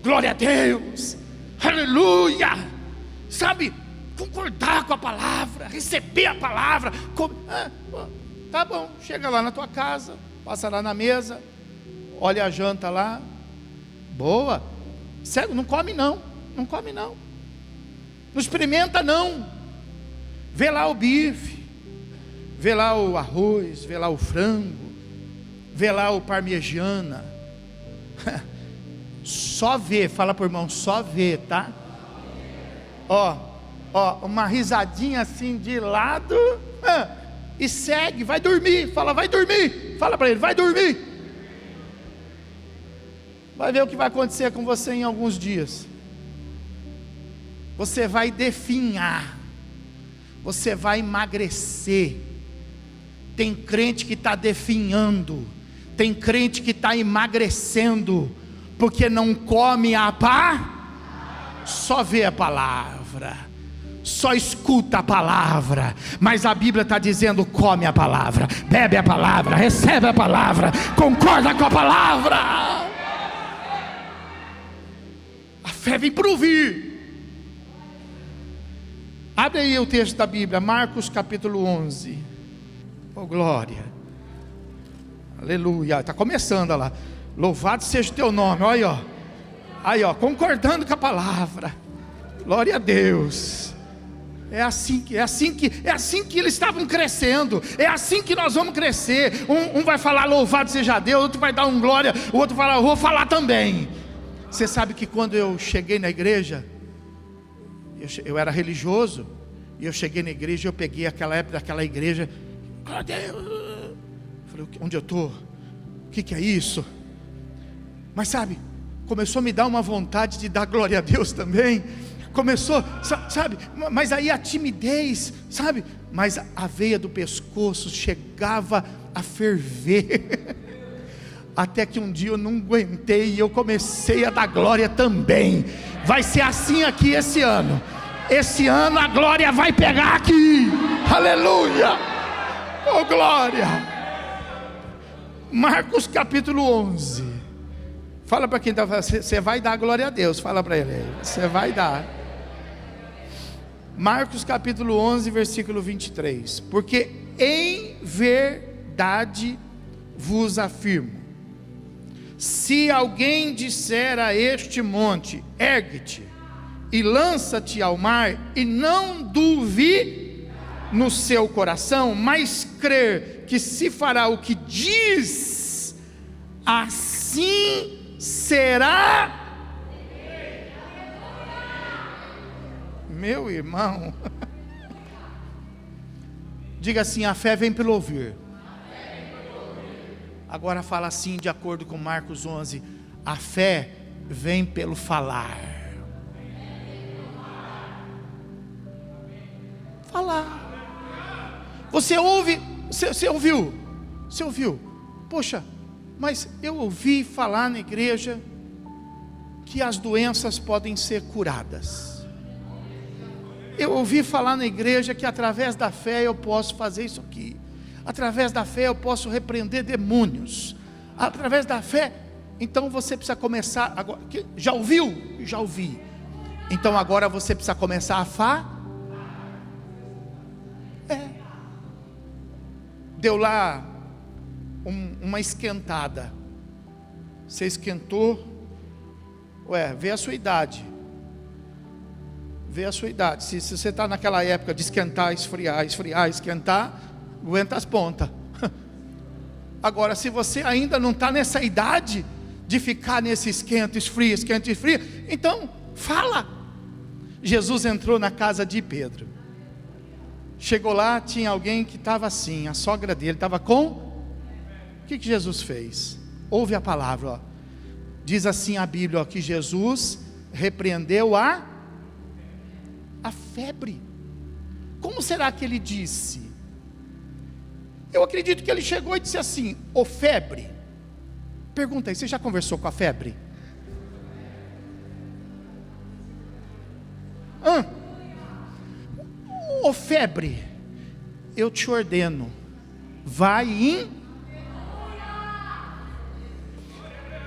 glória a Deus, aleluia. Sabe, concordar com a palavra, receber a palavra. Tá bom, chega lá na tua casa, passa lá na mesa, olha a janta lá, boa. Cego, não come não, não come não, não experimenta não. Vê lá o bife, vê lá o arroz, vê lá o frango, vê lá o parmegiana. Só vê, fala pro irmão, só vê, tá? Ó, uma risadinha assim de lado, e segue, vai dormir. Fala, vai dormir. Fala para ele, vai dormir. Vai ver o que vai acontecer com você em alguns dias. Você vai definhar, você vai emagrecer. Tem crente que está definhando, tem crente que está emagrecendo, porque não come só vê a palavra, só escuta a palavra. Mas a Bíblia está dizendo: come a palavra, bebe a palavra, recebe a palavra, concorda com a palavra. A fé vem por ouvir. Abre aí o texto da Bíblia, Marcos capítulo 11. Oh glória, aleluia, está começando lá. Louvado seja o teu nome, olha aí, ó, concordando com a palavra. Glória a Deus. É assim que eles estavam crescendo. É assim que nós vamos crescer. Um vai falar louvado seja Deus, outro vai dar um glória, o outro vai falar, eu vou falar também. Você sabe que quando eu cheguei na igreja, eu era religioso, e eu cheguei na igreja, eu peguei aquela época daquela igreja. Glória a Deus. Falei, onde eu estou? O que é isso? Mas sabe, começou a me dar uma vontade de dar glória a Deus também. Começou, sabe, mas aí a timidez, sabe, mas a veia do pescoço chegava a ferver. Até que um dia eu não aguentei e eu comecei a dar glória também. Vai ser assim aqui esse ano. Esse ano a glória vai pegar aqui. Aleluia. Oh glória. Marcos capítulo 11. Fala para quem está falando, você vai dar glória a Deus. Fala para ele, você vai dar. Marcos capítulo 11, versículo 23. Porque em verdade vos afirmo, Se alguém disser a este monte, ergue-te e lança-te ao mar, e não duvide no seu coração, mas crer que se fará o que diz, assim será. Meu irmão, diga assim: a fé vem pelo ouvir. Agora fala assim, de acordo com Marcos 11: a fé vem pelo falar. Falar. Você ouve, você ouviu? Poxa, mas eu ouvi falar na igreja que as doenças podem ser curadas. Eu ouvi falar na igreja que através da fé eu posso fazer isso aqui. Através da fé eu posso repreender demônios. Através da fé. Então você precisa começar agora. Já ouviu? Já ouvi. Então agora você precisa começar a falar. Deu lá uma esquentada. Você esquentou. Vê a sua idade. Vê a sua idade. Se você está naquela época de esquentar, esfriar, esquentar, aguenta as pontas. Agora, se você ainda não está nessa idade de ficar nesse esquenta, esfria, então fala. Jesus entrou na casa de Pedro. Chegou lá, tinha alguém que estava assim, a sogra dele estava com. O que Jesus fez? Ouve a palavra, ó. Diz assim a Bíblia, ó, que Jesus repreendeu a febre. Como será que ele disse? Eu acredito que ele chegou e disse assim: ô febre. Pergunta aí, você já conversou com a febre? Ô febre, eu te ordeno, vai em.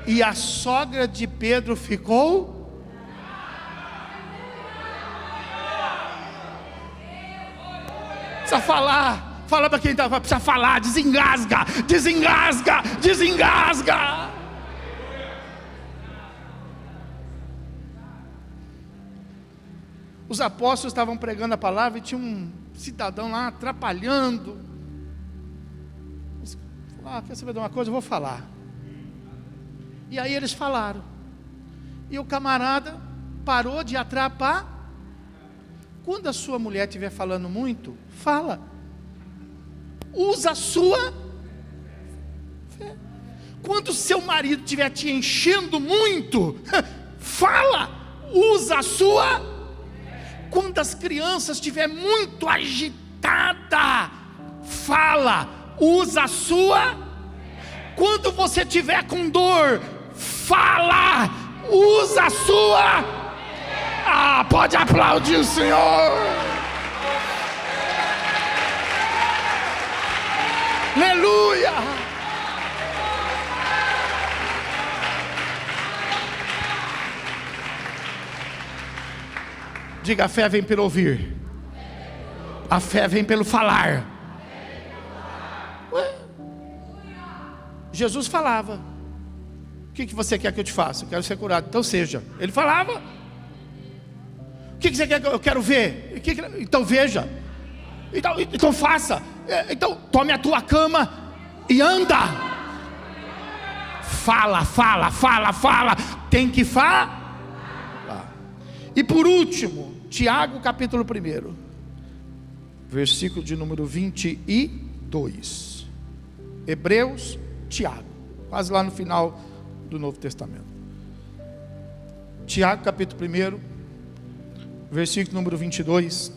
E a sogra de Pedro ficou. Precisa falar. Fala para quem está, precisa falar. Desengasga. Os apóstolos estavam pregando a palavra e tinha um cidadão lá atrapalhando. Quer saber de uma coisa? Eu vou falar. E aí eles falaram. E o camarada parou de atrapalhar. Quando a sua mulher estiver falando muito, fala. Usa a sua fé. Quando o seu marido estiver te enchendo muito, fala. Usa a sua. Quando as crianças estiver muito agitada, fala. Usa a sua. Quando você estiver com dor, fala. Usa a sua. Pode aplaudir o Senhor. Aleluia. Diga: a fé vem pelo ouvir. A fé vem pelo falar. Jesus falava. O que você quer que eu te faça? Eu quero ser curado. Então seja. Ele falava. O que você quer que eu quero ver? Então veja. Então faça. Então tome a tua cama e anda. Fala. Tem que falar. E por último, Tiago capítulo 1, versículo de número 22. Hebreus, Tiago, quase lá no final do Novo Testamento. Tiago capítulo 1, versículo número 22.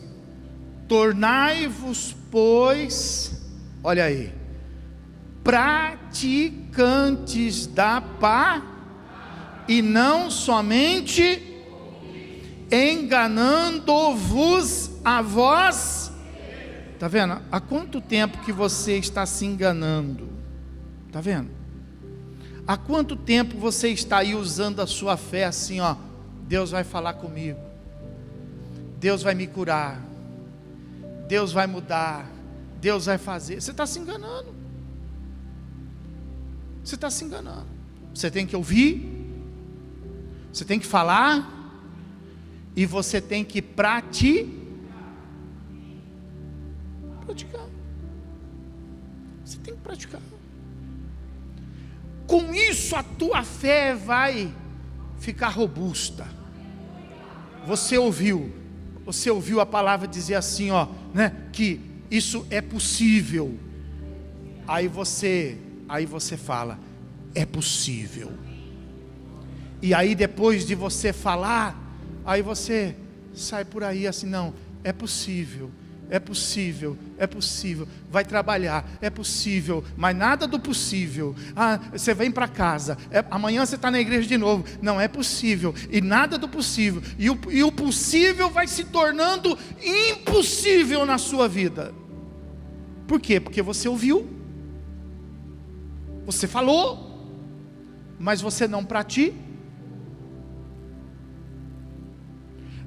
Tornai-vos, pois, olha aí, praticantes da paz, e não somente enganando-vos a vós. Está vendo? Há quanto tempo que você está se enganando? Está vendo? Há quanto tempo você está aí usando a sua fé assim, ó? Deus vai falar comigo, Deus vai me curar, Deus vai mudar, Deus vai fazer. Você está se enganando. Você está se enganando. Você tem que ouvir, você tem que falar, e você tem que praticar. Você tem que praticar. Com isso a tua fé vai ficar robusta. Você ouviu a palavra dizer assim, ó, né, que isso é possível. Aí você fala, é possível. E aí depois de você falar, aí você sai por aí assim, não, é possível. É possível, é possível, vai trabalhar, é possível, mas nada do possível. Você vem para casa, amanhã você está na igreja de novo, não é possível, e nada do possível, e o possível vai se tornando impossível na sua vida. Por quê? Porque você ouviu, você falou, mas você não pratica.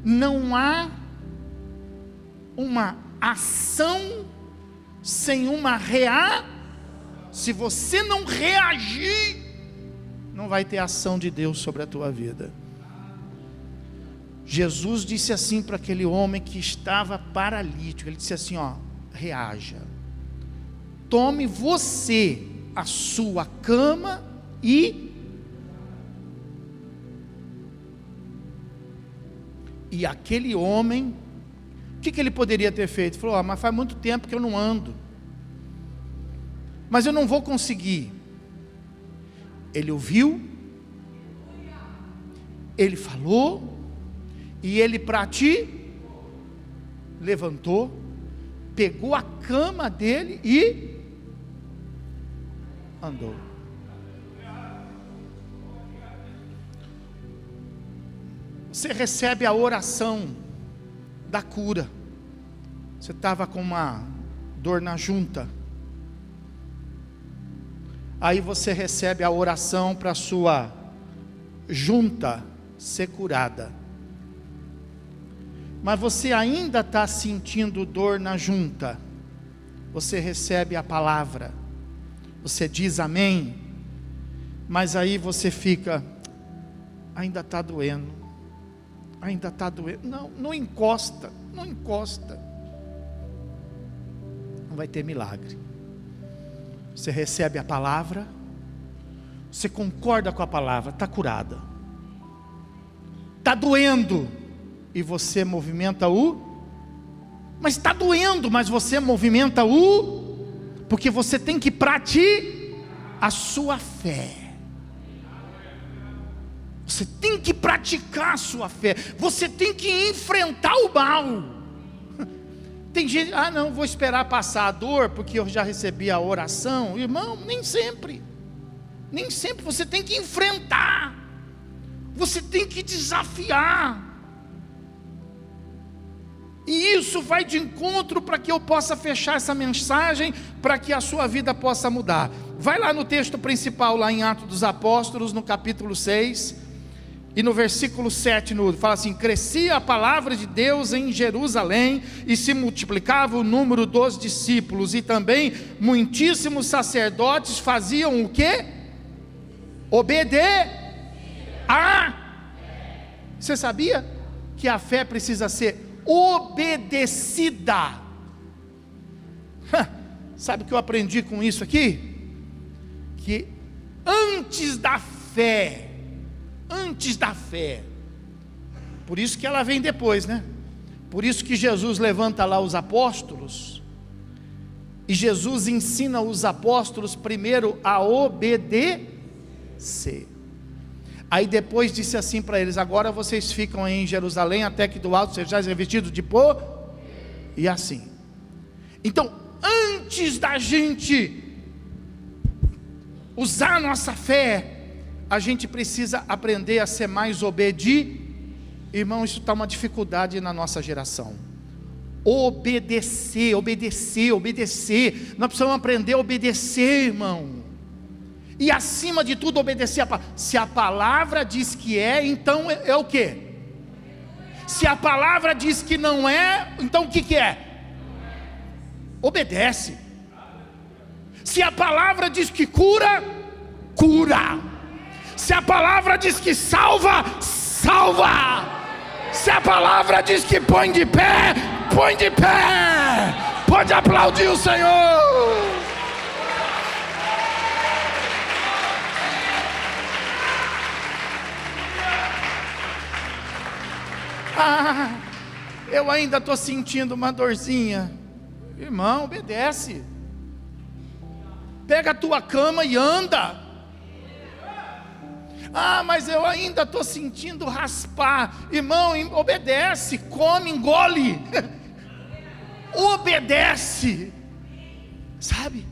Não há uma ação sem uma reação. Se você não reagir, não vai ter ação de Deus sobre a tua vida. Jesus disse assim para aquele homem que estava paralítico, ele disse assim, ó, reaja, tome você a sua cama e aquele homem, o que ele poderia ter feito? Ele falou, mas faz muito tempo que eu não ando, mas eu não vou conseguir. Ele ouviu, ele falou, e ele levantou, pegou a cama dele e andou. Você recebe a oração da cura. Você estava com uma dor na junta, aí você recebe a oração para a sua junta ser curada, mas você ainda está sentindo dor na junta. Você recebe a palavra, você diz amém, mas aí você fica, ainda está doendo, ainda está doendo, não encosta, não vai ter milagre. Você recebe a palavra, você concorda com a palavra, está curada, está doendo, e você movimenta mas está doendo, mas você movimenta porque você tem que praticar a sua fé. Você tem que praticar a sua fé. Você tem que enfrentar o mal. Tem gente, não, vou esperar passar a dor, porque eu já recebi a oração. Irmão, nem sempre você tem que enfrentar. Você tem que desafiar. E isso vai de encontro para que eu possa fechar essa mensagem, para que a sua vida possa mudar. Vai lá no texto principal, lá em Atos dos Apóstolos, no capítulo 6, e no versículo 7, fala assim: crescia a palavra de Deus em Jerusalém, e se multiplicava o número dos discípulos, e também muitíssimos sacerdotes faziam o quê? Você sabia que a fé precisa ser obedecida? Sabe o que eu aprendi com isso aqui? Que antes da fé, por isso que ela vem depois, né? Por isso que Jesus levanta lá os apóstolos, e Jesus ensina os apóstolos primeiro a obedecer. Aí depois disse assim para eles: agora vocês ficam em Jerusalém, até que do alto sejais revestidos de poder. E assim. Então, antes da gente usar a nossa fé, a gente precisa aprender a ser mais obediente. Irmão, isso está uma dificuldade na nossa geração. Obedecer. Nós precisamos aprender a obedecer, irmão. E acima de tudo, obedecer a palavra. Se a palavra diz que é, então é o quê? Se a palavra diz que não é, então o que é? Obedece. Se a palavra diz que cura, cura. Se a palavra diz que salva, salva. Se a palavra diz que põe de pé, põe de pé. Pode aplaudir o Senhor. Eu ainda estou sentindo uma dorzinha. Irmão, obedece. Pega a tua cama e anda. Mas eu ainda estou sentindo raspar. Irmão, obedece, come, engole. Obedece. Sabe?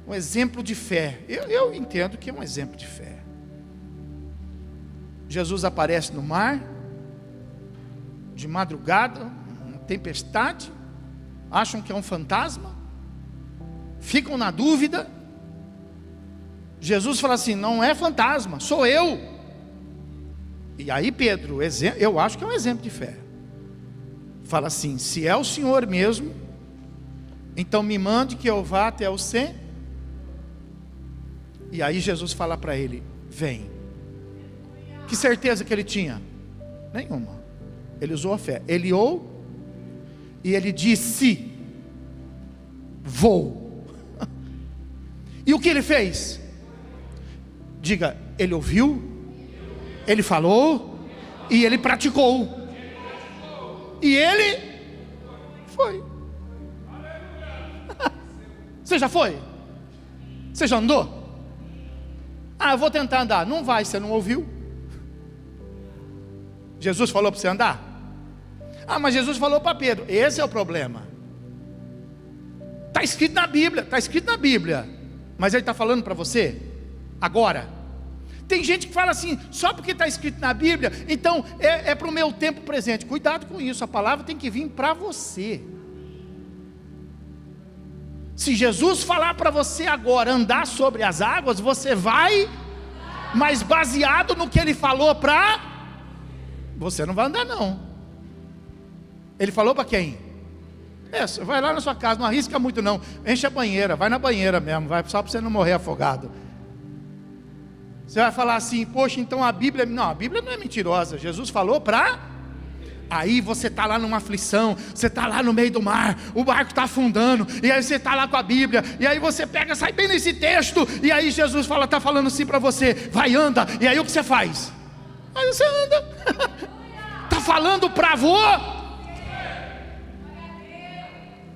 Um exemplo de fé. Eu entendo que é um exemplo de fé. Jesus aparece no mar, de madrugada, uma tempestade, acham que é um fantasma, ficam na dúvida. Jesus fala assim: não é fantasma, sou eu. E aí Pedro, eu acho que é um exemplo de fé, fala assim: se é o Senhor mesmo, então me mande que eu vá até o centro. E aí Jesus fala para ele: vem. Que certeza que ele tinha? Nenhuma. Ele usou a fé. Ele e ele disse: vou. E o que ele fez? Diga, ele ouviu, ele falou e ele praticou. E ele foi. Você já foi? Você já andou? Eu vou tentar andar. Não vai, você não ouviu. Jesus falou para você andar? Mas Jesus falou para Pedro. Esse é o problema. Está escrito na Bíblia, mas ele está falando para você agora. Tem gente que fala assim: só porque está escrito na Bíblia, então é para o meu tempo presente. Cuidado com isso, a palavra tem que vir para você. Se Jesus falar para você agora andar sobre as águas, você vai, mas baseado no que ele falou para você, não vai andar não. Ele falou para quem? Vai lá na sua casa, não arrisca muito não, enche a banheira, vai na banheira mesmo, vai só para você não morrer afogado. Você vai falar assim: poxa, então a Bíblia não é mentirosa. Jesus falou para... Aí você está lá numa aflição, você está lá no meio do mar, o barco está afundando, e aí você está lá com a Bíblia, e aí você sai bem nesse texto, e aí Jesus está falando assim para você: vai, anda. E aí o que você faz? Aí você anda. Está falando para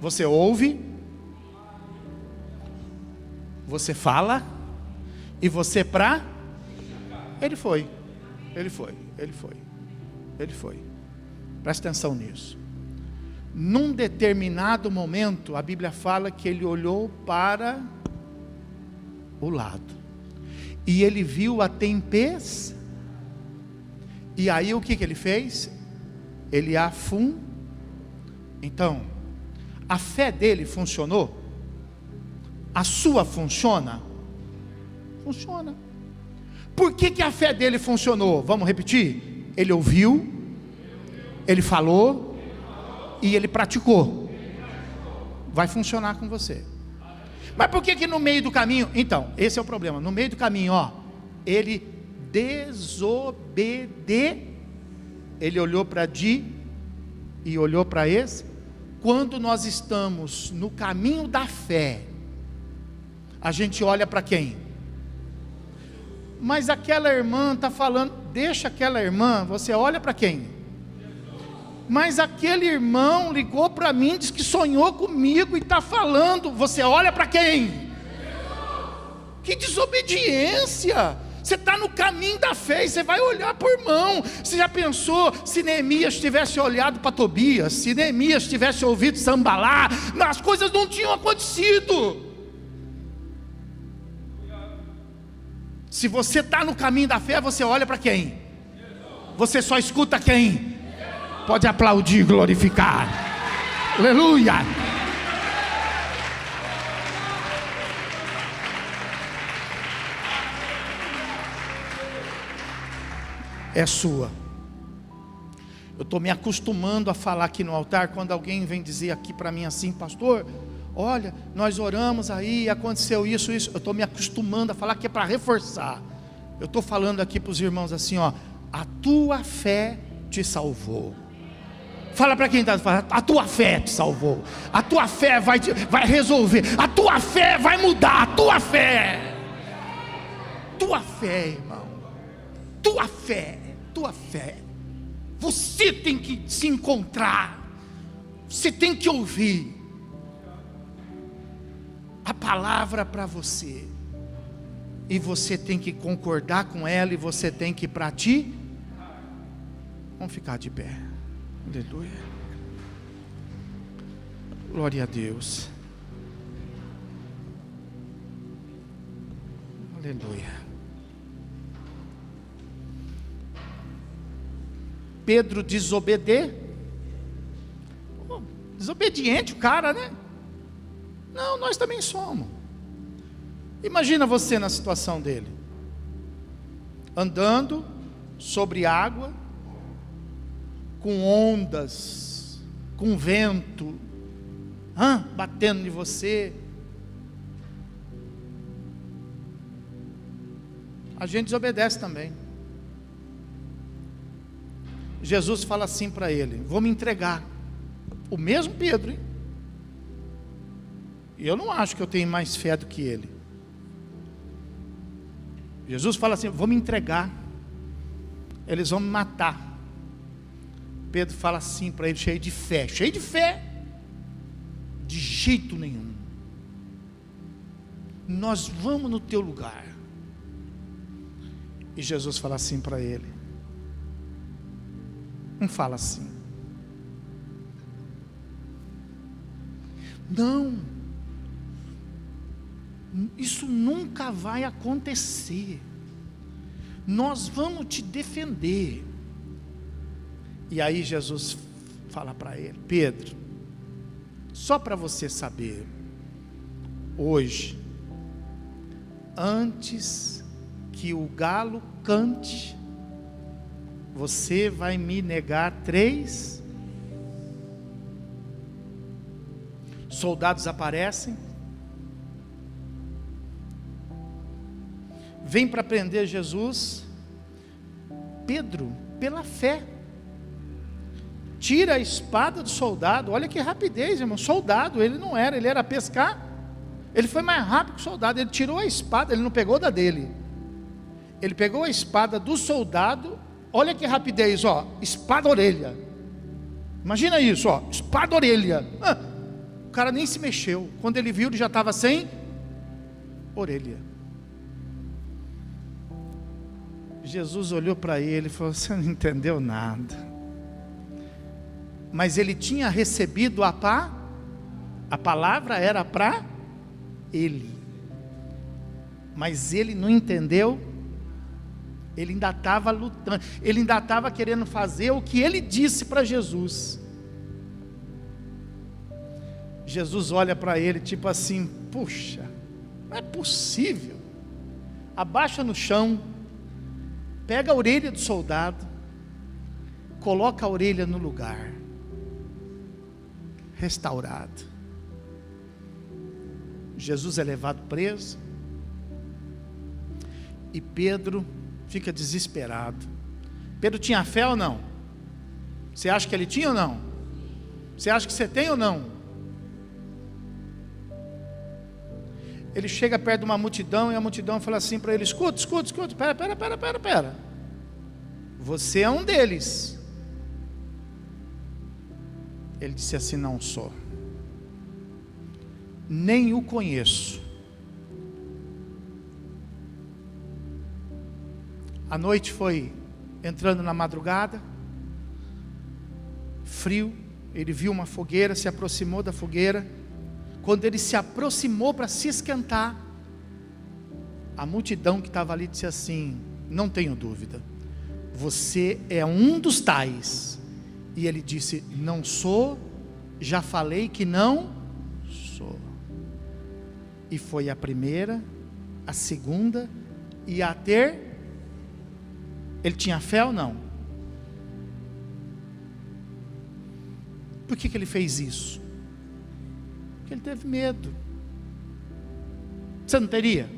você ouve, você fala, e você ele foi. Presta atenção nisso. Num determinado momento, a Bíblia fala que ele olhou para o lado, e ele viu a tempestade. E aí o que ele fez? Ele afundou. Então, a fé dele funcionou? A sua funciona? Funciona. Por que a fé dele funcionou? Vamos repetir? Ele ouviu, ele falou e ele praticou. Vai funcionar com você. Mas por que no meio do caminho? Então, esse é o problema. No meio do caminho, ele ele olhou para e olhou para esse. Quando nós estamos no caminho da fé, a gente olha para quem? Mas aquela irmã está falando, deixa aquela irmã, você olha para quem? Mas aquele irmão ligou para mim, disse que sonhou comigo e está falando, você olha para quem? Que desobediência! Você está no caminho da fé e você vai olhar para o irmão. Você já pensou se Neemias tivesse olhado para Tobias, se Neemias tivesse ouvido Sambalá, as coisas não tinham acontecido. Se você está no caminho da fé, você olha para quem? Você só escuta quem? Pode aplaudir, glorificar. Aleluia. É sua. Eu estou me acostumando a falar aqui no altar. Quando alguém vem dizer aqui para mim assim: pastor, olha, nós oramos aí, aconteceu isso. Eu estou me acostumando a falar que é para reforçar. Eu estou falando aqui para os irmãos assim, ó, a tua fé te salvou. Fala para quem está falando, a tua fé te salvou. A tua fé vai resolver. A tua fé vai mudar. A tua fé. Tua fé, irmão. Tua fé. Tua fé. Você tem que se encontrar. Você tem que ouvir a palavra para você. E você tem que concordar com ela. E você tem que praticar. Vamos ficar de pé. Aleluia. Glória a Deus. Aleluia. Pedro desobediente o cara, né? Não, nós também somos. Imagina você na situação dele, andando sobre água, com ondas, com vento, batendo em você. A gente desobedece também. Jesus fala assim para ele: vou me entregar. O mesmo Pedro, hein? E eu não acho que eu tenho mais fé do que ele. Jesus fala assim: vou me entregar, eles vão me matar. Pedro fala assim para ele, cheio de fé, de jeito nenhum, nós vamos no teu lugar. E Jesus fala assim para ele, não fala assim, não, isso nunca vai acontecer, nós vamos te defender. E aí Jesus fala para ele: Pedro, só para você saber, hoje, antes que o galo cante, você vai me negar 3. Soldados aparecem, vem para prender Jesus. Pedro, pela fé, tira a espada do soldado. Olha que rapidez, irmão. Soldado, ele não era, ele era pescar. Ele foi mais rápido que o soldado. Ele tirou a espada, ele não pegou da dele. Ele pegou a espada do soldado. Olha que rapidez, ó. Espada orelha. Imagina isso, ó. Espada orelha. O cara nem se mexeu. Quando ele viu, ele já estava sem orelha. Jesus olhou para ele e falou: você não entendeu nada. Mas ele tinha recebido a palavra era para ele, mas ele não entendeu, ele ainda estava lutando, ele ainda estava querendo fazer o que ele disse para Jesus. Jesus olha para ele tipo assim: puxa, não é possível. Abaixa no chão, pega a orelha do soldado, coloca a orelha no lugar, restaurado. Jesus é levado preso, e Pedro fica desesperado. Pedro tinha fé ou não? Você acha que ele tinha ou não? Você acha que você tem ou não? Ele chega perto de uma multidão, e a multidão fala assim para ele: escuta, pera, você é um deles. Ele disse assim: não sou, nem o conheço. A noite foi entrando na madrugada, frio. Ele viu uma fogueira, se aproximou da fogueira. Quando ele se aproximou para se esquentar, a multidão que estava ali disse assim: não tenho dúvida, você é um dos tais. E ele disse: não sou, já falei que não sou. E foi a primeira, a segunda e a terceira. Ele tinha fé ou não? Por que ele fez isso? Porque ele teve medo. Você não teria?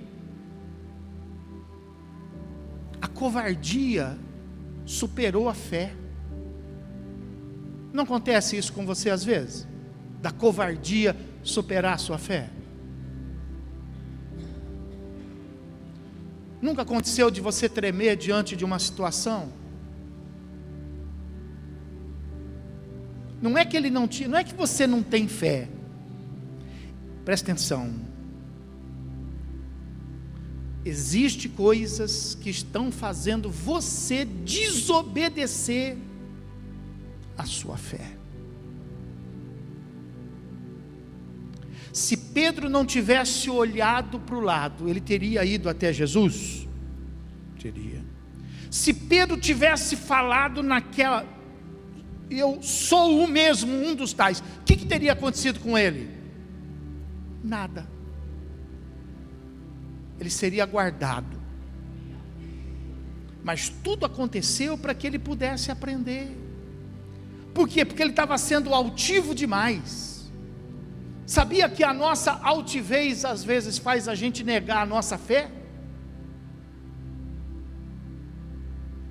A covardia superou a fé. Não acontece isso com você às vezes? Da covardia superar a sua fé? Nunca aconteceu de você tremer diante de uma situação? Não é que ele não tinha, não é que você não tem fé. Presta atenção. Existem coisas que estão fazendo você desobedecer a sua fé. Se Pedro não tivesse olhado para o lado, ele teria ido até Jesus? Teria. Se Pedro tivesse falado naquela, eu sou o mesmo, um dos tais, o que teria acontecido com ele? Nada. Ele seria guardado. Mas tudo aconteceu para que ele pudesse aprender. Por quê? Porque ele estava sendo altivo demais. Sabia que a nossa altivez às vezes faz a gente negar a nossa fé?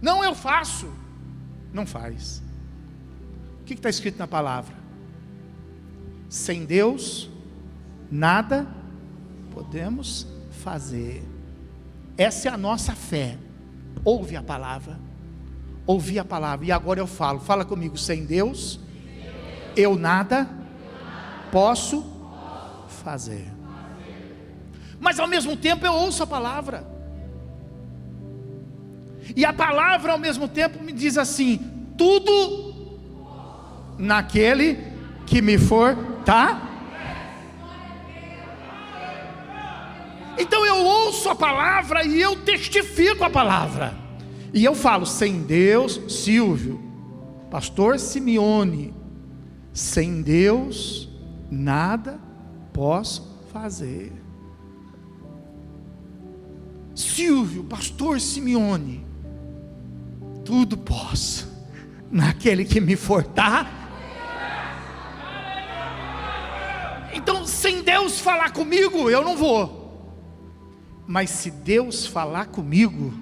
Não, eu faço. Não faz. O que está escrito na palavra? Sem Deus, nada podemos fazer. Essa é a nossa fé. Ouve a palavra. Ouvi a palavra. E agora eu falo. Fala comigo. Sem Deus, eu nada posso fazer. Mas ao mesmo tempo eu ouço a palavra. E a palavra ao mesmo tempo me diz assim: tudo naquele que me fortalece. Então eu ouço a palavra e eu testifico a palavra. E eu falo: sem Deus, Silvio, pastor Simeone, sem Deus nada posso fazer. Silvio, pastor Simeone, tudo posso naquele que me fortalece. Então, sem Deus falar comigo, eu não vou. Mas se Deus falar comigo,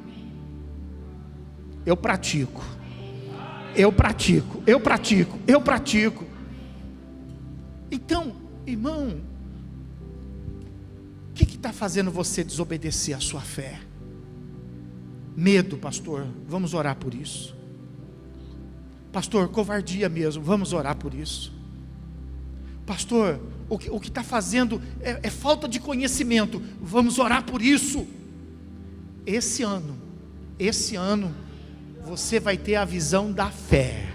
eu pratico. Eu pratico, eu pratico, eu pratico. Então, irmão, o que está fazendo você desobedecer a sua fé? Medo, pastor, vamos orar por isso. Pastor, covardia mesmo, vamos orar por isso. Pastor, o que está fazendo é falta de conhecimento, vamos orar por isso. Esse ano, você vai ter a visão da fé.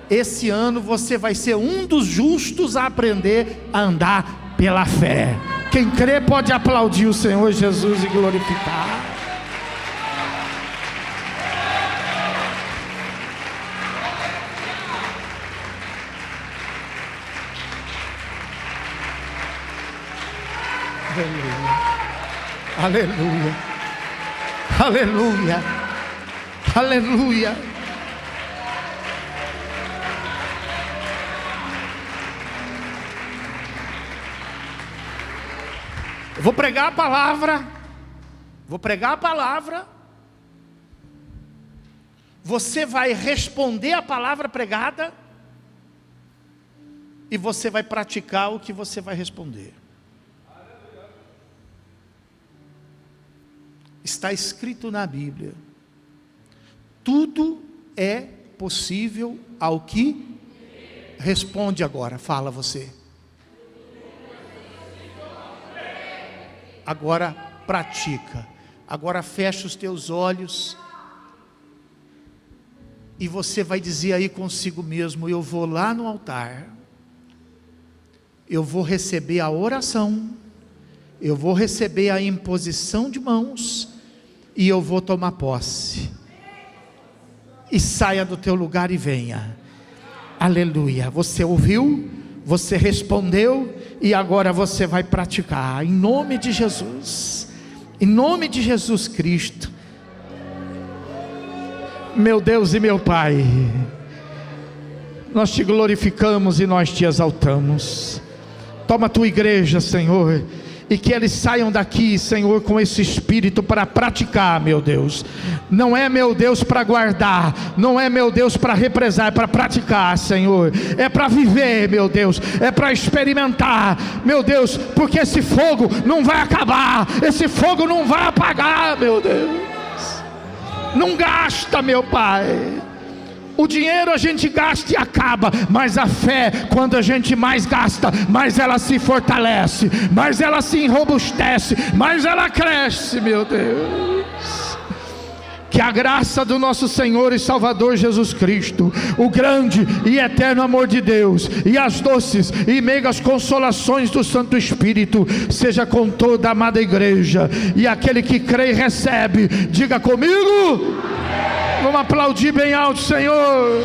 Esse ano você vai ser um dos justos a aprender a andar pela fé. Quem crê pode aplaudir o Senhor Jesus e glorificar. Aleluia, aleluia, aleluia. Eu vou pregar a palavra, você vai responder a palavra pregada, e você vai praticar o que você vai responder. Está escrito na Bíblia: tudo é possível ao que responde agora. Fala você. Agora pratica. Agora fecha os teus olhos e você vai dizer aí consigo mesmo: eu vou lá no altar, eu vou receber a oração, eu vou receber a imposição de mãos e eu vou tomar posse. E saia do teu lugar e venha. Aleluia. Você ouviu, você respondeu, e agora você vai praticar, em nome de Jesus, em nome de Jesus Cristo. Meu Deus e meu Pai, nós te glorificamos e nós te exaltamos. Toma a tua igreja, Senhor, e que eles saiam daqui, Senhor, com esse espírito para praticar, meu Deus. Não é, meu Deus, para guardar, não é, meu Deus, para represar, é para praticar, Senhor. É para viver, meu Deus, é para experimentar, meu Deus, porque esse fogo não vai acabar, esse fogo não vai apagar, meu Deus. Não gasta, meu Pai. O dinheiro a gente gasta e acaba, mas a fé, quando a gente mais gasta, mais ela se fortalece, mais ela se enrobustece, mais ela cresce, meu Deus. Que a graça do nosso Senhor e Salvador Jesus Cristo, o grande e eterno amor de Deus, e as doces e meigas consolações do Santo Espírito, seja com toda a amada igreja. E aquele que crê e recebe, diga comigo. Vamos aplaudir bem alto, Senhor.